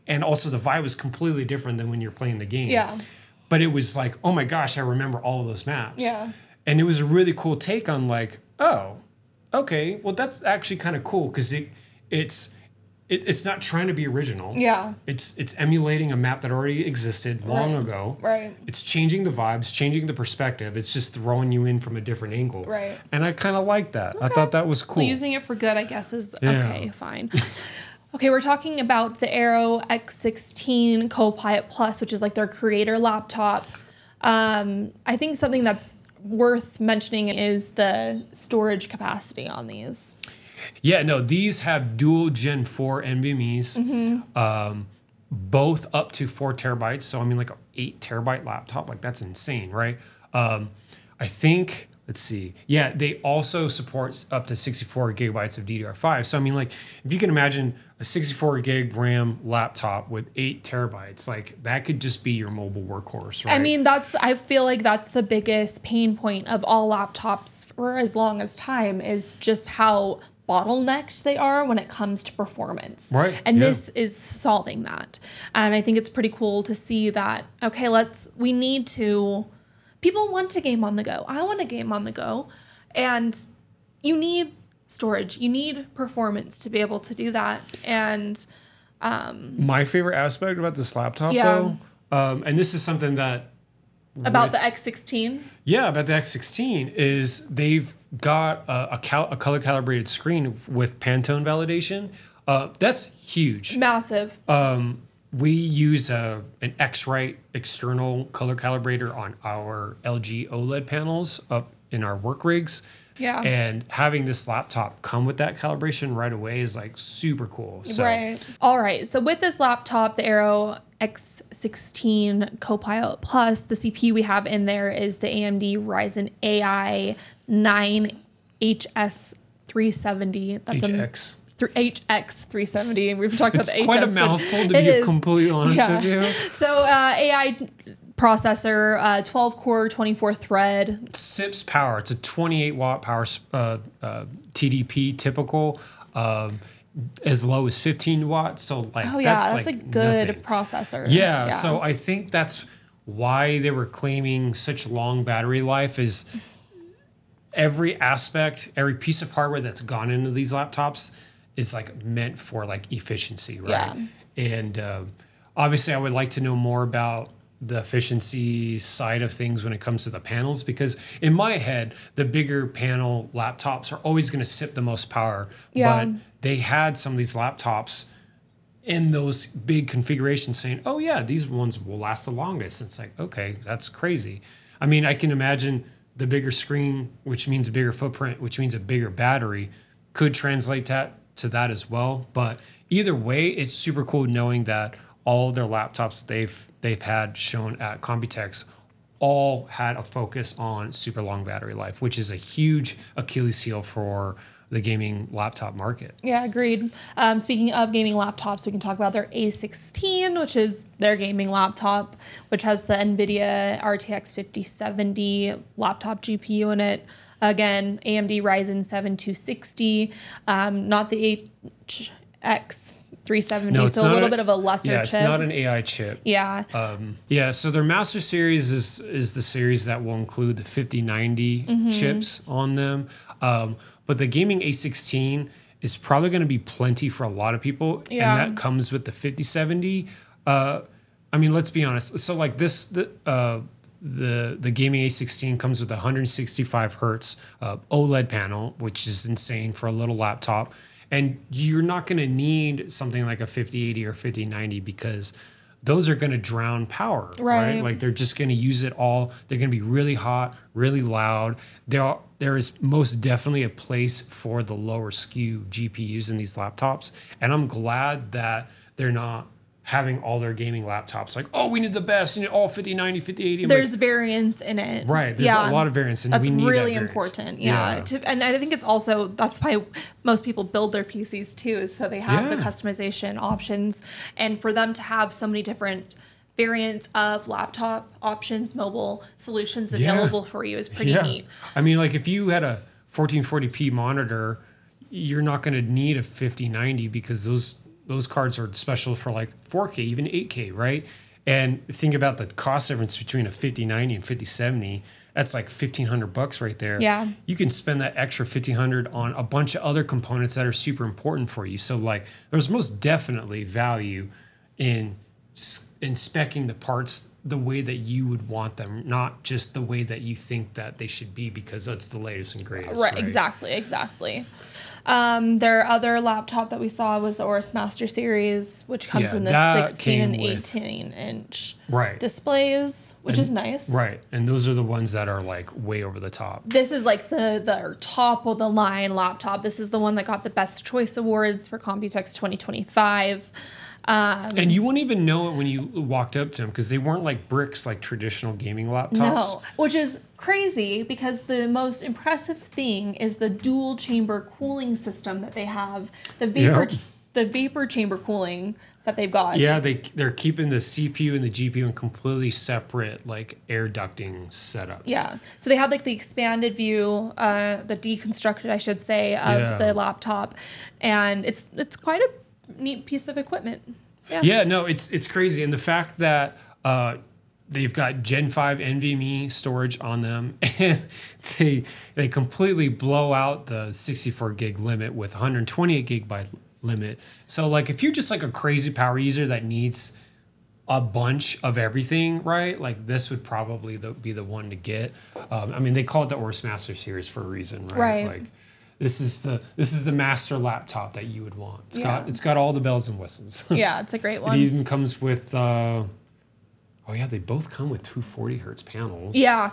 And also the vibe was completely different than when you're playing the game. Yeah. But it was like, oh my gosh, I remember all of those maps. Yeah. And it was a really cool take on like, oh, okay, well that's actually kind of cool because it's not trying to be original. Yeah. It's emulating a map that already existed long ago. Right. It's changing the vibes, changing the perspective. It's just throwing you in from a different angle. Right. And I kind of like that. Okay. I thought that was cool. Well, using it for good, I guess, is okay, fine. Okay, we're talking about the Aero X16 Copilot Plus, which is like their creator laptop. I think something that's worth mentioning is the storage capacity on these. Yeah, no, these have dual Gen 4 NVMe's, both up to 4 terabytes. So, I mean, like an 8 terabyte laptop, like that's insane, right? I think, let's see. Yeah, they also support up to 64 gigabytes of DDR5. So, I mean, like, if you can imagine a 64 gig RAM laptop with 8 terabytes, like that could just be your mobile workhorse, right? I mean, I feel like that's the biggest pain point of all laptops for as long as time is just how bottlenecked they are when it comes to performance. Right. And yeah. this is solving that. And I think it's pretty cool to see that, okay, people want to game on the go. I want to game on the go. And you need storage. You need performance to be able to do that. And my favorite aspect about this laptop, though, and this is something that about the X16. Yeah, about the X16 is they've got a color calibrated screen with Pantone validation. That's huge. Massive. We use an X-Rite external color calibrator on our LG OLED panels up in our work rigs. Yeah. And having this laptop come with that calibration right away is like super cool. So. Right. All right. So with this laptop, the Aero X16 Copilot Plus, the CPU we have in there is the AMD Ryzen AI 9 HS370. That's HX. HX 370. We've talked about the HS. It's quite a mouthful, to be completely honest with you. So AI processor, 12 core, 24 thread. SIPs power. It's a 28 watt power TDP typical, as low as 15 watts. So like, that's like a good nothing. Processor. Yeah. So I think that's why they were claiming such long battery life is every aspect, every piece of hardware that's gone into these laptops is like meant for like efficiency, right? Yeah. And obviously I would like to know more about the efficiency side of things when it comes to the panels, because in my head, the bigger panel laptops are always going to sip the most power. Yeah. But they had some of these laptops in those big configurations saying, oh yeah, these ones will last the longest. It's like, okay, that's crazy. I mean, I can imagine the bigger screen, which means a bigger footprint, which means a bigger battery, could translate that to that as well. But either way, it's super cool knowing that all of their laptops they've had shown at Computex all had a focus on super long battery life, which is a huge Achilles heel for the gaming laptop market. Yeah, agreed. Speaking of gaming laptops, we can talk about their A16, which is their gaming laptop, which has the NVIDIA RTX 5070 laptop GPU in it. Again, AMD Ryzen 7 260, not the HX 370, No, so a little bit of a lesser chip. It's not an AI chip. Yeah. So their Master Series is the series that will include the 5090 chips on them. But the gaming A16 is probably going to be plenty for a lot of people. Yeah. And that comes with the 5070. I mean, let's be honest. So like the gaming A16 comes with a 165 hertz OLED panel, which is insane for a little laptop. And you're not going to need something like a 5080 or 5090 because those are going to drown power, right? Like they're just going to use it all. They're going to be really hot, really loud. There is most definitely a place for the lower SKU GPUs in these laptops. And I'm glad that they're not having all their gaming laptops like, oh, we need the best, you need all 5090, 5080. There's variance in it. Right. There's a lot of variance. And that's we need really that important. Yeah. And I think it's also, that's why most people build their PCs too, is so they have the customization options. And for them to have so many different variants of laptop options, mobile solutions available for you is pretty neat. I mean, like if you had a 1440p monitor, you're not going to need a 5090 because those cards are special for like 4K, even 8K, right? And think about the cost difference between a 5090 and 5070. That's like $1,500 right there. Yeah. You can spend that extra $1,500 on a bunch of other components that are super important for you. So like, there's most definitely value in speccing the parts the way that you would want them, not just the way that you think that they should be because that's the latest and greatest. Right. Exactly. Their other laptop that we saw was the Aorus Master Series, which comes in the 16 and 18 inch displays, which is nice. Right. And those are the ones that are like way over the top. This is like the top of the line laptop. This is the one that got the Best Choice Awards for Computex 2025. And you wouldn't even know it when you walked up to them because they weren't like bricks like traditional gaming laptops. No, which is crazy because the most impressive thing is the dual chamber cooling system that they have. The the vapor chamber cooling that they've got. Yeah, they're keeping the CPU and the GPU in completely separate like air ducting setups. Yeah. So they had like the expanded view, the deconstructed, I should say, of the laptop, and it's quite a neat piece of equipment. Yeah. Yeah, no, it's crazy, and the fact that they've got Gen 5 NVMe storage on them, and they completely blow out the 64 gig limit with 128 gigabyte limit. So like if you're just like a crazy power user that needs a bunch of everything, right? Like this would probably be the one to get. I mean, they call it the Aorus Master Series for a reason, right? Right. Like this is the master laptop that you would want. It's got all the bells and whistles. Yeah, it's a great one. It even comes with oh yeah, they both come with 240 hertz panels. Yeah,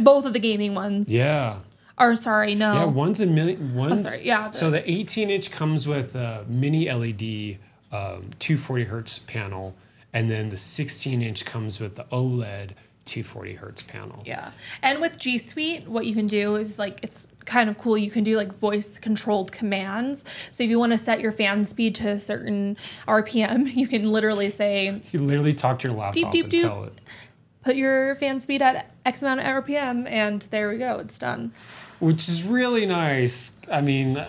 both of the gaming ones. Yeah. Or sorry, no. Yeah, one's a million. One's, oh, sorry. Yeah. So the 18-inch comes with a mini LED 240 hertz panel, and then the 16-inch comes with the OLED 240 hertz panel. Yeah, and with G Suite, what you can do is like it's kind of cool. You can do like voice controlled commands. So if you want to set your fan speed to a certain RPM, you can literally say. You literally talk to your laptop and tell it. Put your fan speed at X amount of RPM, and there we go. It's done. Which is really nice. I mean,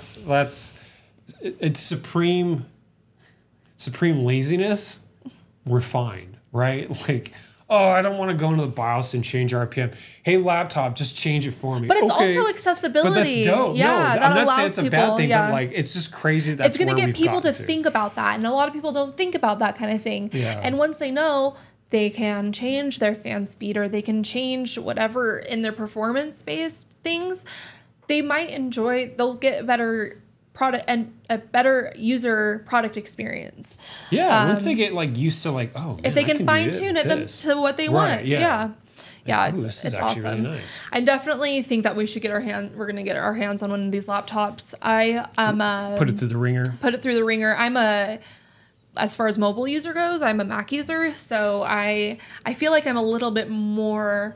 it's supreme laziness refined, right? Like, oh, I don't want to go into the BIOS and change RPM. Hey, laptop, just change it for me. But it's also accessibility. But that's dope. Yeah, no, that I'm not allows saying it's a people, bad thing, yeah. but like, it's just crazy that's it's going to get people to to think about that, and a lot of people don't think about that kind of thing. Yeah. And once they know, they can change their fan speed or they can change whatever in their performance-based things. They'll get a better product and a better user product experience. Yeah, once they get like used to like, oh, man, if they can fine tune it them to what they want. Yeah. Yeah, this is it's actually awesome. really nice. I definitely think that we're going to get our hands on one of these laptops. Put it through the ringer. As far as mobile user goes, I'm a Mac user, so I feel like I'm a little bit more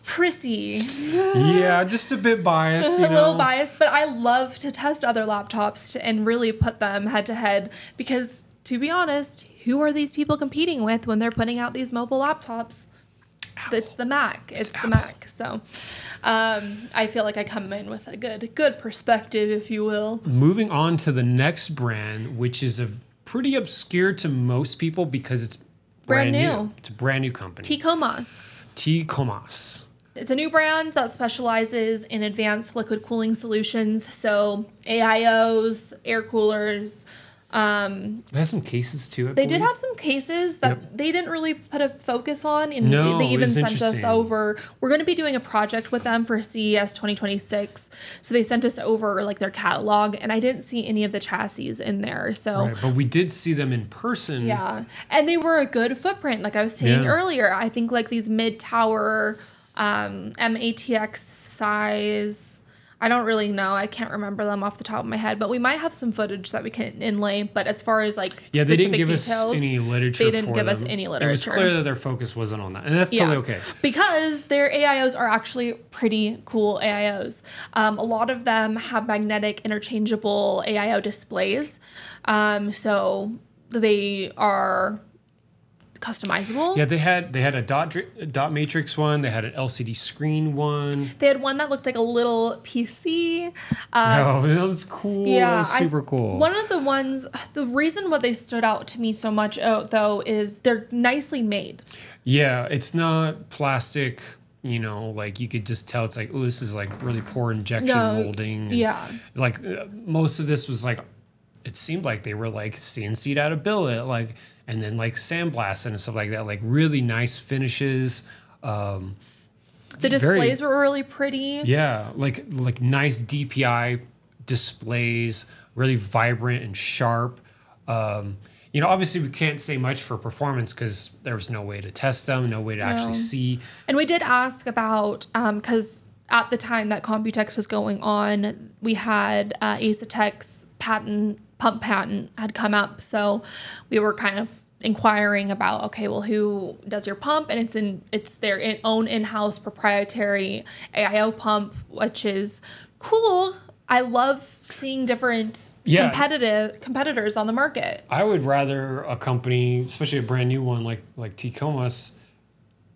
prissy. Yeah, just a bit biased, A little biased, but I love to test other laptops and really put them head to head because, to be honest, who are these people competing with when they're putting out these mobile laptops? Apple. It's the Mac. It's the Mac. So I feel like I come in with a good perspective, if you will. Moving on to the next brand, which is pretty obscure to most people because it's brand new. It's a brand new company. Tcomas. It's a new brand that specializes in advanced liquid cooling solutions. So AIOs, air coolers. They had some cases too. They did have some cases that they didn't really put a focus on. And they even sent us over. We're going to be doing a project with them for CES 2026. So they sent us over like their catalog, and I didn't see any of the chassis in there. So, right, but we did see them in person. Yeah, and they were a good footprint. Like I was saying earlier, I think like these mid-tower MATX size. I don't really know. I can't remember them off the top of my head, but we might have some footage that we can inlay. But as far as like they didn't give details, us any literature. They didn't give us any literature. It was clear that their focus wasn't on that, and that's totally okay. Because their AIOs are actually pretty cool AIOs. A lot of them have magnetic interchangeable AIO displays, so they are customizable. Yeah, they had a dot matrix one. They had an LCD screen one. They had one that looked like a little PC. That was cool. Yeah, that was super cool. One of the ones, the reason why they stood out to me so much, though, is they're nicely made. Yeah, it's not plastic. You know, like you could just tell it's like, oh, this is like really poor injection molding. Yeah. Like most of this was like, it seemed like they were like CNC'd out of billet, like. And then like sandblasting and stuff like that, like really nice finishes. The displays were really pretty. Yeah, like nice DPI displays, really vibrant and sharp. Obviously we can't say much for performance because there was no way to test them, no way to actually see. And we did ask about, because at the time that Computex was going on, we had Asetek's pump patent had come up, so we were kind of inquiring about, okay, well, who does your pump? And it's their own in-house proprietary AIO pump, which is cool I love seeing different competitors on the market. I would rather a company, especially a brand new one like Tcomas,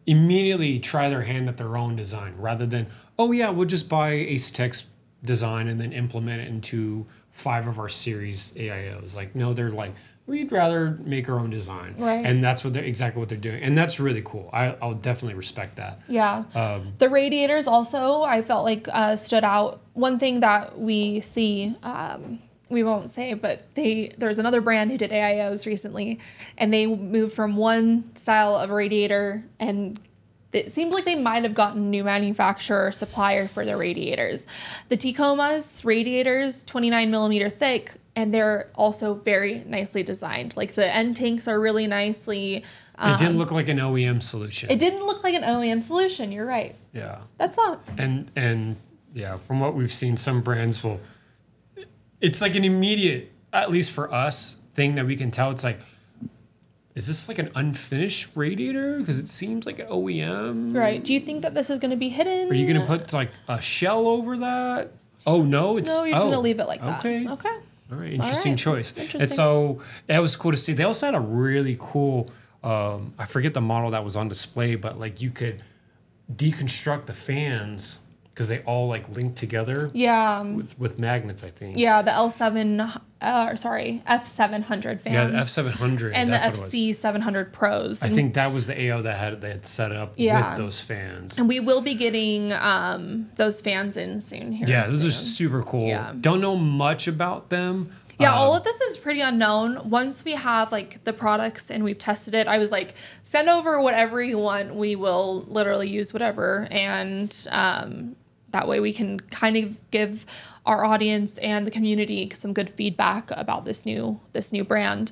immediately try their hand at their own design rather than, oh yeah, we'll just buy Asetek's design and then implement it into 5 of our series AIOs. Like, no, they're like, we'd rather make our own design. Right. And that's exactly what they're doing. And that's really cool. I'll definitely respect that. Yeah. The radiators also, I felt like stood out. One thing that we see, we won't say, but there's another brand who did AIOs recently, and they moved from one style of radiator, and it seems like they might have gotten a new manufacturer or supplier for their radiators. The Tcomas radiators, 29 millimeter thick, and they're also very nicely designed. Like the end tanks are really nicely. It didn't look like an OEM solution. It didn't look like an OEM solution. You're right. Yeah. That's not. And yeah, from what we've seen, some brands will. It's like an immediate, at least for us, thing that we can tell. It's like, is this like an unfinished radiator? Because it seems like an OEM. Right. Do you think that this is going to be hidden? Are you going to put like a shell over that? Oh, no. No, you're just going to leave it like that. Okay. All right. Interesting choice. Interesting. And so that was cool to see. They also had a really cool, I forget the model that was on display, but like you could deconstruct the fans because they all like link together. Yeah. With magnets, I think. Yeah, the F700 fans. Yeah, the F700. And that's the FC700 Pros. I think that was the AO that they had set up with those fans. And we will be getting those fans in soon here. Yeah, those are super cool. Yeah. Don't know much about them. Yeah, all of this is pretty unknown. Once we have like the products and we've tested it, I was like, send over whatever you want. We will literally use whatever. And that way we can kind of give our audience and the community some good feedback about this new brand.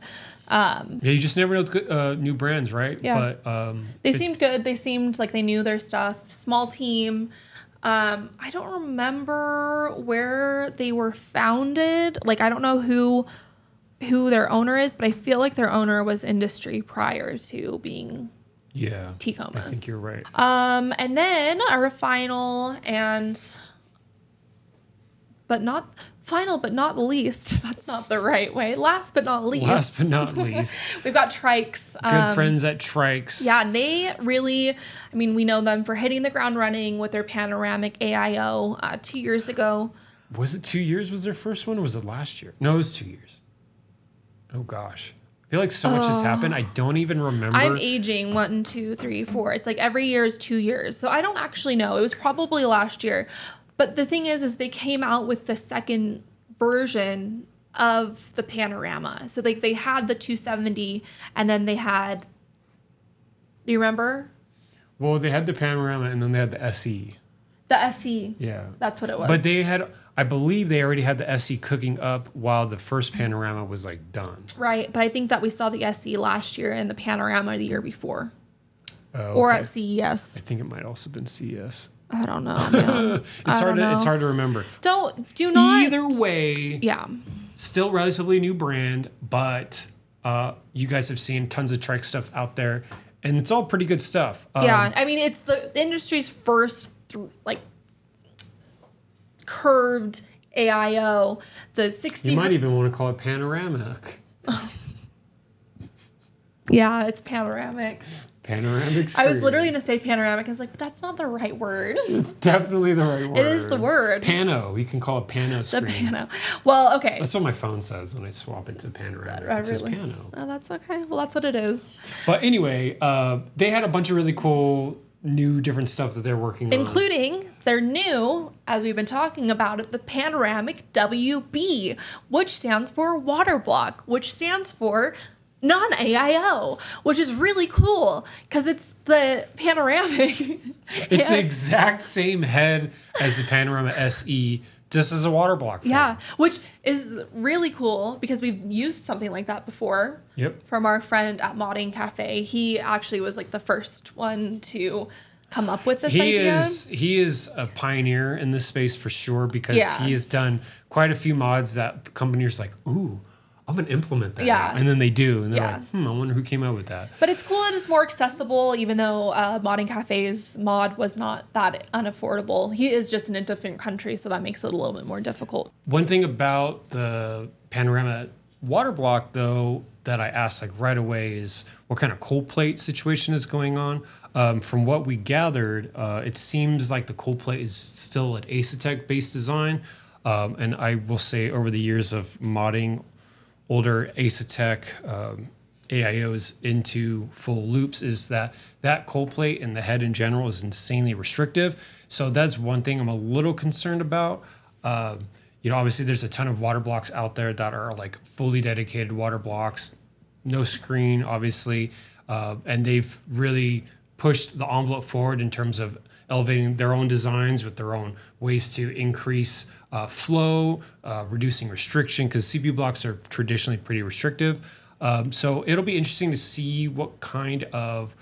Yeah, you just never know with new brands, right? Yeah. But they seemed good. They seemed like they knew their stuff. Small team. I don't remember where they were founded. Like, I don't know who their owner is, but I feel like their owner was industry prior to being Tcomas. I think you're right. And then our final but not least. That's not the right way. Last but not least. We've got TryX. Good friends at TryX. Yeah, and they really, I mean, we know them for hitting the ground running with their panoramic AIO 2 years ago. Was it 2 years was their first one, or was it last year? No, it was 2 years. Oh, gosh. I feel like so much has happened. I don't even remember. I'm aging 1, 2, 3, 4. It's like every year is 2 years. So I don't actually know. It was probably last year. But the thing is they came out with the second version of the panorama. So like they had the 270 and then they had, do you remember? Well, they had the panorama and then they had the SE. The SE. Yeah. That's what it was. But they had, I believe they already had the SE cooking up while the first panorama was like done. Right. But I think that we saw the SE last year and the panorama the year before. Okay. Or at CES. I think it might also have been CES. I don't know. Yeah. It's hard to remember. Do not. Either way. Yeah. Still relatively new brand, but you guys have seen tons of TryX stuff out there, and it's all pretty good stuff. Yeah, I mean, it's the industry's first curved AIO. The 60. You might even want to call it panoramic. Yeah, it's panoramic. Panoramic screen. I was literally going to say panoramic. I was like, but that's not the right word. It's definitely the right word. It is the word. Pano. You can call it pano screen. The pano. Well, okay. That's what my phone says when I swap into panoramic. It says pano. Oh, that's okay. Well, that's what it is. But anyway, they had a bunch of really cool new different stuff that they're working on. Including their new, as we've been talking about it, the panoramic WB, which stands for water block, which stands for non-AIO, which is really cool because it's the panoramic. It's the exact same head as the Panorama SE, just as a water block form. Yeah, which is really cool because we've used something like that before. Yep. From our friend at Modding Cafe. He actually was like the first one to come up with this idea. He is a pioneer in this space for sure because he has done quite a few mods that companies are like, ooh, I'm going to implement that. Yeah. And then they do. And they're Yeah. like, I wonder who came up with that. But it's cool that it's more accessible, even though Modding Cafe's mod was not that unaffordable. He is just in a different country, so that makes it a little bit more difficult. One thing about the Panorama water block, though, that I asked like right away is what kind of cold plate situation is going on. From what we gathered, it seems like the cold plate is still an Asetek based design. And I will say over the years of modding older Asetek AIOs into full loops is that cold plate and the head in general is insanely restrictive. So that's one thing I'm a little concerned about. Obviously there's a ton of water blocks out there that are like fully dedicated water blocks, no screen, obviously. And they've really pushed the envelope forward in terms of elevating their own designs with their own ways to increase flow, reducing restriction, because CPU blocks are traditionally pretty restrictive. So it'll be interesting to see what kind of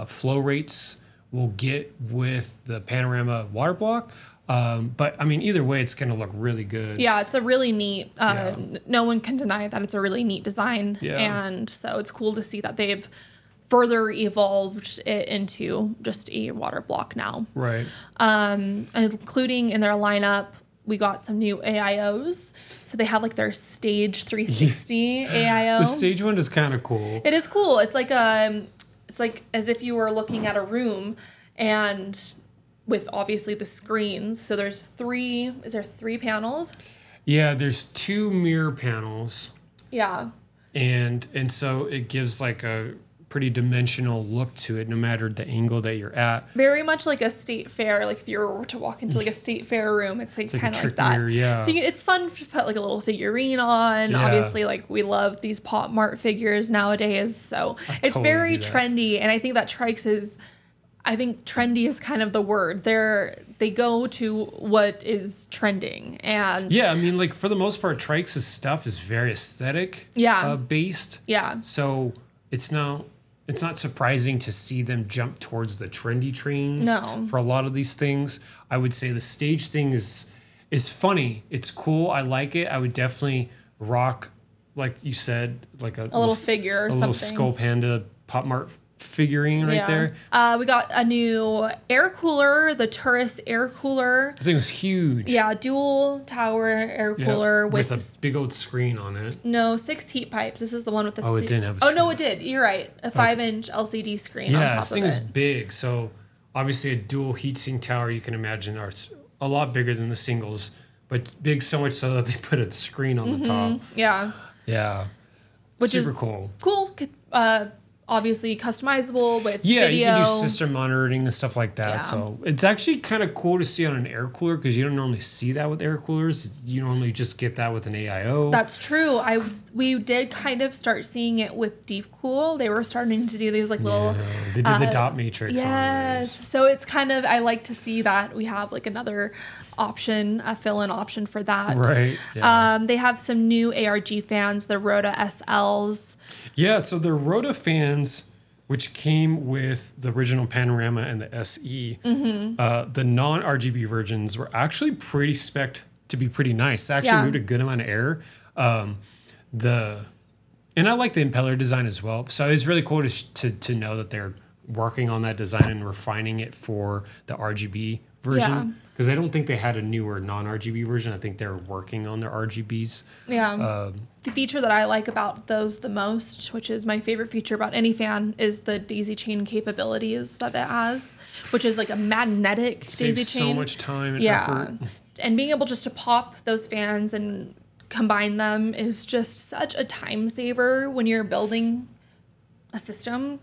flow rates we'll get with the Panorama water block. But I mean, either way, it's going to look really good. Yeah, it's a really neat, no one can deny that it's a really neat design. Yeah. And so it's cool to see that they've further evolved it into just a water block now. Right. Including in their lineup, we got some new AIOs. So they have like their Stage 360 AIO. The Stage one is kind of cool. It is cool. It's like as if you were looking at a room and with obviously the screens. So is there three panels? Yeah, there's 2 mirror panels. Yeah. And so it gives like a pretty dimensional look to it no matter the angle that you're at. Very much like a state fair. Like if you were to walk into like a state fair room, it's like kind of like that. Mirror, yeah. So it's fun to put like a little figurine on. Yeah. Obviously, like we love these pop mart figures nowadays. So it's totally very do that. trendy. And I think that TryX is, I think trendy is kind of the word. They go to what is trending. And yeah, I mean, like for the most part, TryX's stuff is very aesthetic based. Yeah. So it's not surprising to see them jump towards the trendy trains for a lot of these things. I would say the Stage thing is funny. It's cool. I like it. I would definitely rock, like you said, like a little figure or something. A little Skull Panda Pop Mart figurine right there. We got a new air cooler, the Tourist air cooler. This thing was huge. Yeah, dual tower air cooler with a big old screen on it. No, 6 heat pipes. This is the one with the. Oh, it didn't have a screen. Oh no, it did. You're right. A 5-inch LCD screen on top of it. Yeah, this thing is big. So obviously a dual heatsink tower you can imagine are a lot bigger than the singles, but big so much so that they put a screen on the top. Yeah. Yeah. Which Super is cool. Cool. Obviously customizable with video. video. You can do system monitoring and stuff like that. Yeah. So it's actually kind of cool to see on an air cooler because you don't normally see that with air coolers. You normally just get that with an AIO. That's true. We did kind of start seeing it with Deep Cool. They were starting to do these like little. They did the dot matrix. Yes. On So it's kind of, I like to see that we have like another option, a fill-in option for that. Right. Yeah. They have some new ARG fans, the Rota SLs. Yeah, so the Rota fans, which came with the original Panorama and the SE, the non-RGB versions were actually pretty spec'd to be pretty nice. They actually moved a good amount of air. And I like the impeller design as well. So it's really cool to know that they're working on that design and refining it for the RGB version. Because I don't think they had a newer non-RGB version. I think they're working on their RGBs. Yeah. The feature that I like about those the most, which is my favorite feature about any fan, is the daisy chain capabilities that it has, which is like a magnetic daisy chain. So much time and effort. And being able just to pop those fans and combine them is just such a time saver when you're building a system.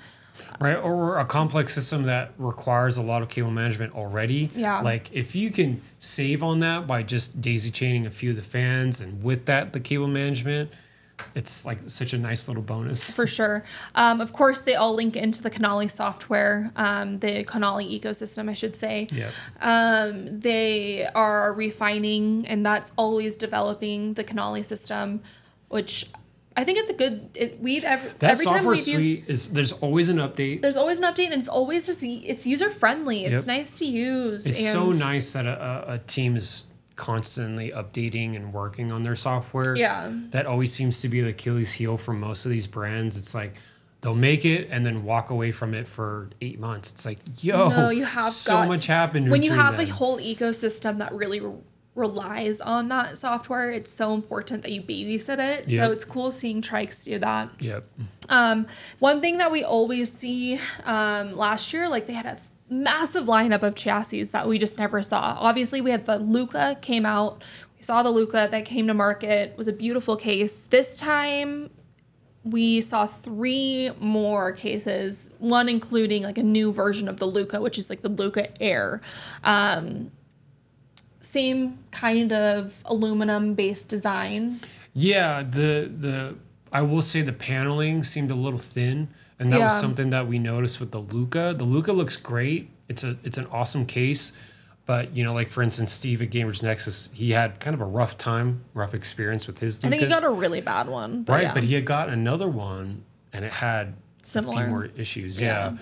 Right, or a complex system that requires a lot of cable management already. Yeah. Like if you can save on that by just daisy chaining a few of the fans and with that the cable management, it's like such a nice little bonus. For sure. Of course, they all link into the Canali software, the Canali ecosystem, I should say. Yeah. They are refining, and that's always developing the Canali system, which I think it's a good. Every time we've used, there's always an update. There's always an update, and it's always just it's user friendly. It's nice to use. It's so nice that a team is constantly updating and working on their software. Yeah. That always seems to be the Achilles heel for most of these brands. It's like they'll make it and then walk away from it for 8 months. It's like, yo, No, you have so much happened when you between have then. a whole ecosystem that really relies on that software. It's so important that you babysit it. Yep. So it's cool seeing TryX do that. Yep. One thing that we always see last year, like they had a massive lineup of chassis that we just never saw. Obviously, we had the Luca came out. We saw the Luca that came to market. It was a beautiful case. This time, we saw 3 more cases, one including like a new version of the Luca, which is like the Luca Air. Same kind of aluminum-based design. Yeah, the I will say the paneling seemed a little thin, and that was something that we noticed with the Luca. The Luca looks great. It's an awesome case, but like for instance, Steve at Gamers Nexus, he had kind of a rough experience with his Lucas. I think he got a really bad one. But right, but he had got another one, and it had similar a few more issues. Yeah.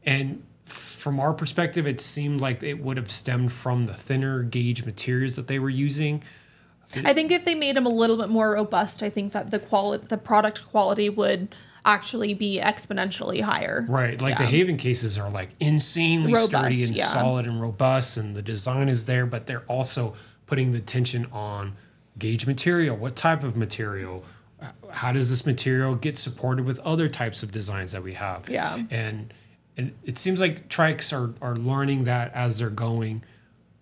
And from our perspective, it seemed like it would have stemmed from the thinner gauge materials that they were using. I think if they made them a little bit more robust, I think that the product quality would actually be exponentially higher. Right. Like the Haven cases are like insanely sturdy and solid and robust, and the design is there, but they're also putting the attention on gauge material. What type of material? How does this material get supported with other types of designs that we have? Yeah. And it seems like TryX are learning that as they're going,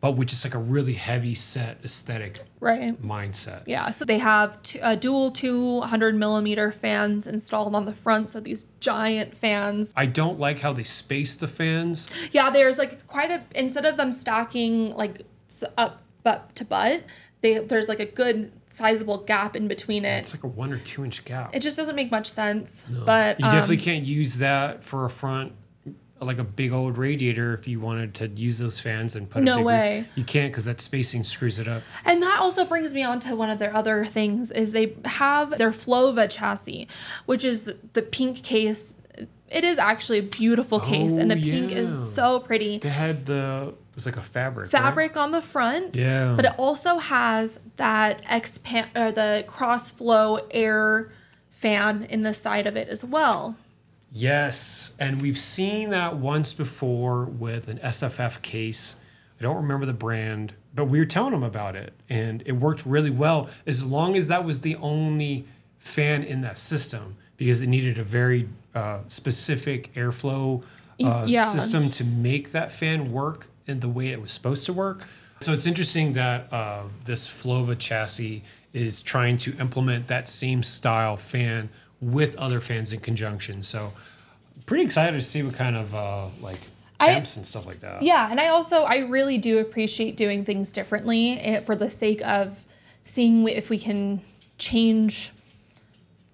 but with just like a really heavy set aesthetic mindset. Yeah, so they have dual 200 millimeter fans installed on the front, so these giant fans. I don't like how they space the fans. Yeah, there's like instead of them stacking like up butt to butt, there's like a good sizable gap in between it. It's like a 1 or 2 inch gap. It just doesn't make much sense. No. But you definitely can't use that for a front, like a big old radiator. If you wanted to use those fans and put no way, you can't, because that spacing screws it up. And that also brings me on to one of their other things is they have their Flova chassis, which is the pink case. It is actually a beautiful case, and the pink is so pretty. They had it was like a fabric right? On the front, but it also has that the cross flow air fan in the side of it as well. Yes, and we've seen that once before with an SFF case. I don't remember the brand, but we were telling them about it, and it worked really well as long as that was the only fan in that system, because it needed a very specific airflow system to make that fan work in the way it was supposed to work. So it's interesting that this Flova chassis is trying to implement that same style fan with other fans in conjunction. So pretty excited to see what kind of temps and stuff like that. Yeah, and I really do appreciate doing things differently for the sake of seeing if we can change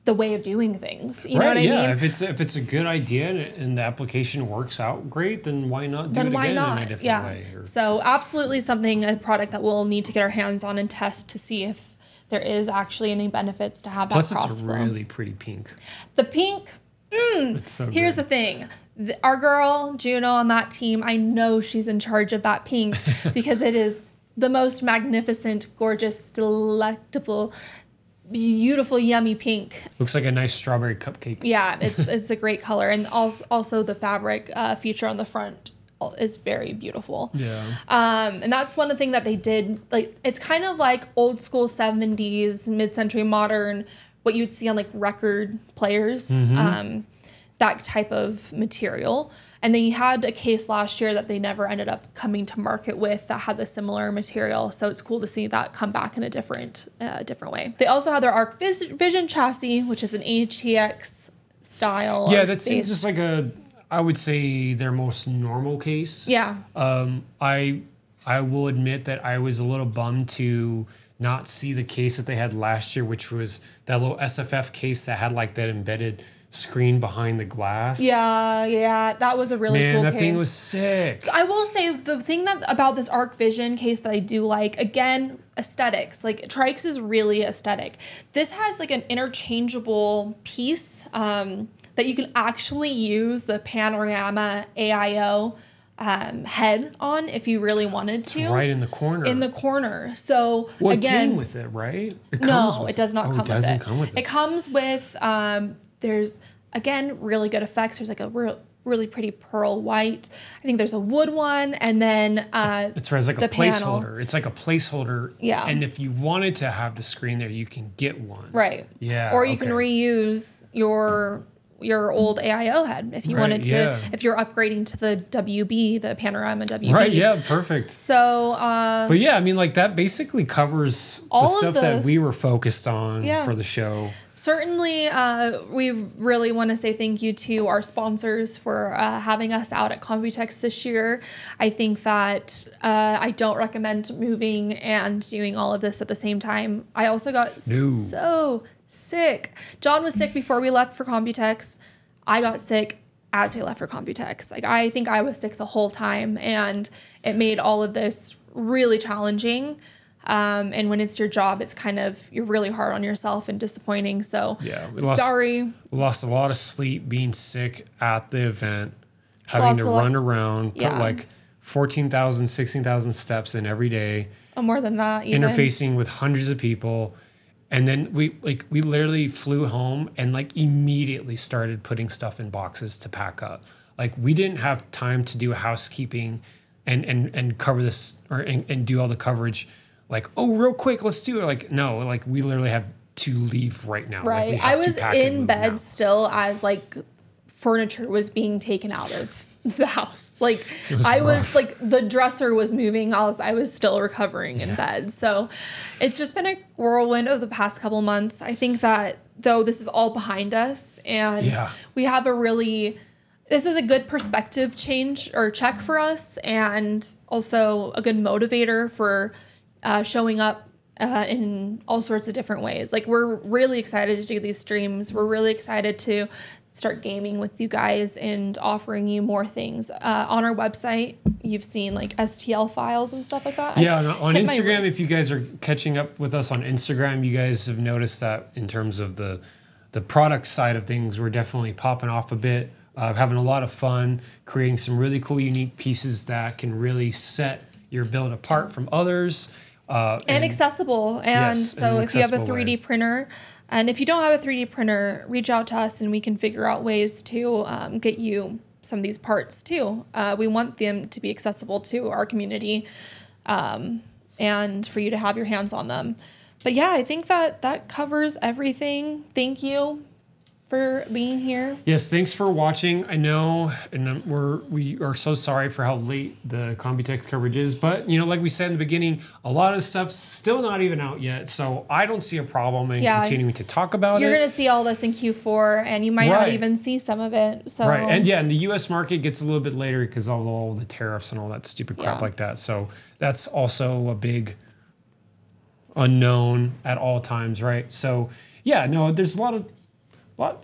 the way of doing things. You know what I mean? If it's a good idea and the application works out great, then why not do it again in a different way? So absolutely a product that we'll need to get our hands on and test to see if there is actually any benefits to have that crossflow. Plus, it's a really pretty pink. The pink, it's so here's the thing. Our girl, Juno, on that team, I know she's in charge of that pink because it is the most magnificent, gorgeous, delectable, beautiful, yummy pink. Looks like a nice strawberry cupcake. Yeah, it's a great color. And also the fabric feature on the front is very beautiful. Yeah. And that's one of the things that they did. Like, it's kind of like old school 70s, mid-century modern, what you'd see on like record players, that type of material. And they had a case last year that they never ended up coming to market with that had the similar material. So it's cool to see that come back in a different way. They also had their Arc Vision chassis, which is an ATX style. Yeah, that seems just like I would say their most normal case. Yeah. I will admit that I was a little bummed to not see the case that they had last year, which was that little SFF case that had like that embedded screen behind the glass. Yeah, that was a really cool case. That thing was sick. I will say the thing about this Arc Vision case that I do like, again, aesthetics. Like TryX is really aesthetic. This has like an interchangeable piece that you can actually use the Panorama AIO head on if you really wanted to. It's right in the corner. In the corner. So well, it again, came with it, right? It no, it does not come with it. It doesn't come with it. It comes with, there's, again, really good effects. There's like a really pretty pearl white. I think there's a wood one, and then it's like a placeholder. It's like a placeholder. Yeah. And if you wanted to have the screen there, you can get one. Right. Yeah. Or you can reuse your old AIO head if you wanted to, if you're upgrading to the WB, the Panorama WB. Right, yeah, perfect. So, but yeah, I mean, like that basically covers the stuff that we were focused on for the show. Certainly, we really want to say thank you to our sponsors for having us out at Computex this year. I think that I don't recommend moving and doing all of this at the same time. I also got so sick. John was sick before we left for Computex. I got sick as we left for Computex. Like, I think I was sick the whole time, and it made all of this really challenging. And when it's your job, it's kind of, you're really hard on yourself and disappointing. So we lost a lot of sleep being sick at the event, having to run around, put like 14,000, 16,000 steps in every day. Oh, more than that, even. Interfacing with hundreds of people. And then we literally flew home and like immediately started putting stuff in boxes to pack up. Like, we didn't have time to do a housekeeping and cover this and do all the coverage. Like, oh, real quick, let's do it. Like, no, like we literally have to leave right now. Right. Like, I was in bed still as like furniture was being taken out of the house. Like, I was like, the dresser was moving as I was still recovering in bed. So it's just been a whirlwind of the past couple months. I think that though this is all behind us, and we have this was a good perspective change or check for us, and also a good motivator for showing up in all sorts of different ways. Like, we're really excited to do these streams. We're really excited to start gaming with you guys and offering you more things. On our website, you've seen like STL files and stuff like that. Yeah, on Instagram, if you guys are catching up with us on Instagram, you guys have noticed that in terms of the product side of things, we're definitely popping off a bit, having a lot of fun, creating some really cool, unique pieces that can really set your build apart from others. And accessible. And so if you have a 3D printer, and if you don't have a 3D printer, reach out to us and we can figure out ways to get you some of these parts too. We want them to be accessible to our community, and for you to have your hands on them. But yeah, I think that covers everything. Thank you for being here. Yes, thanks for watching. I know, and we are so sorry for how late the Computex coverage is, but you know, like we said in the beginning, a lot of stuff's still not even out yet, so I don't see a problem in continuing to talk about it. You're gonna see all this in Q4, and you might not even see some of it. So and the U.S. market gets a little bit later because of all the tariffs and all that stupid crap like that. So that's also a big unknown at all times, right? So yeah, no, there's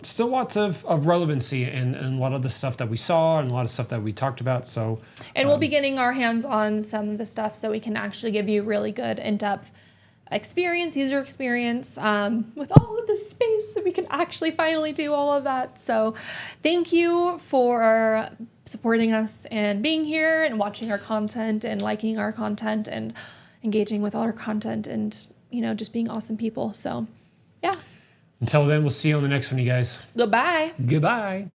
still lots of relevancy in a lot of the stuff that we saw and a lot of stuff that we talked about. So, and we'll be getting our hands on some of the stuff so we can actually give you really good in-depth user experience with all of the space that we can actually finally do all of that. So thank you for supporting us and being here and watching our content and liking our content and engaging with all our content and, you know, just being awesome people. So yeah. Until then, we'll see you on the next one, you guys. Goodbye. Goodbye.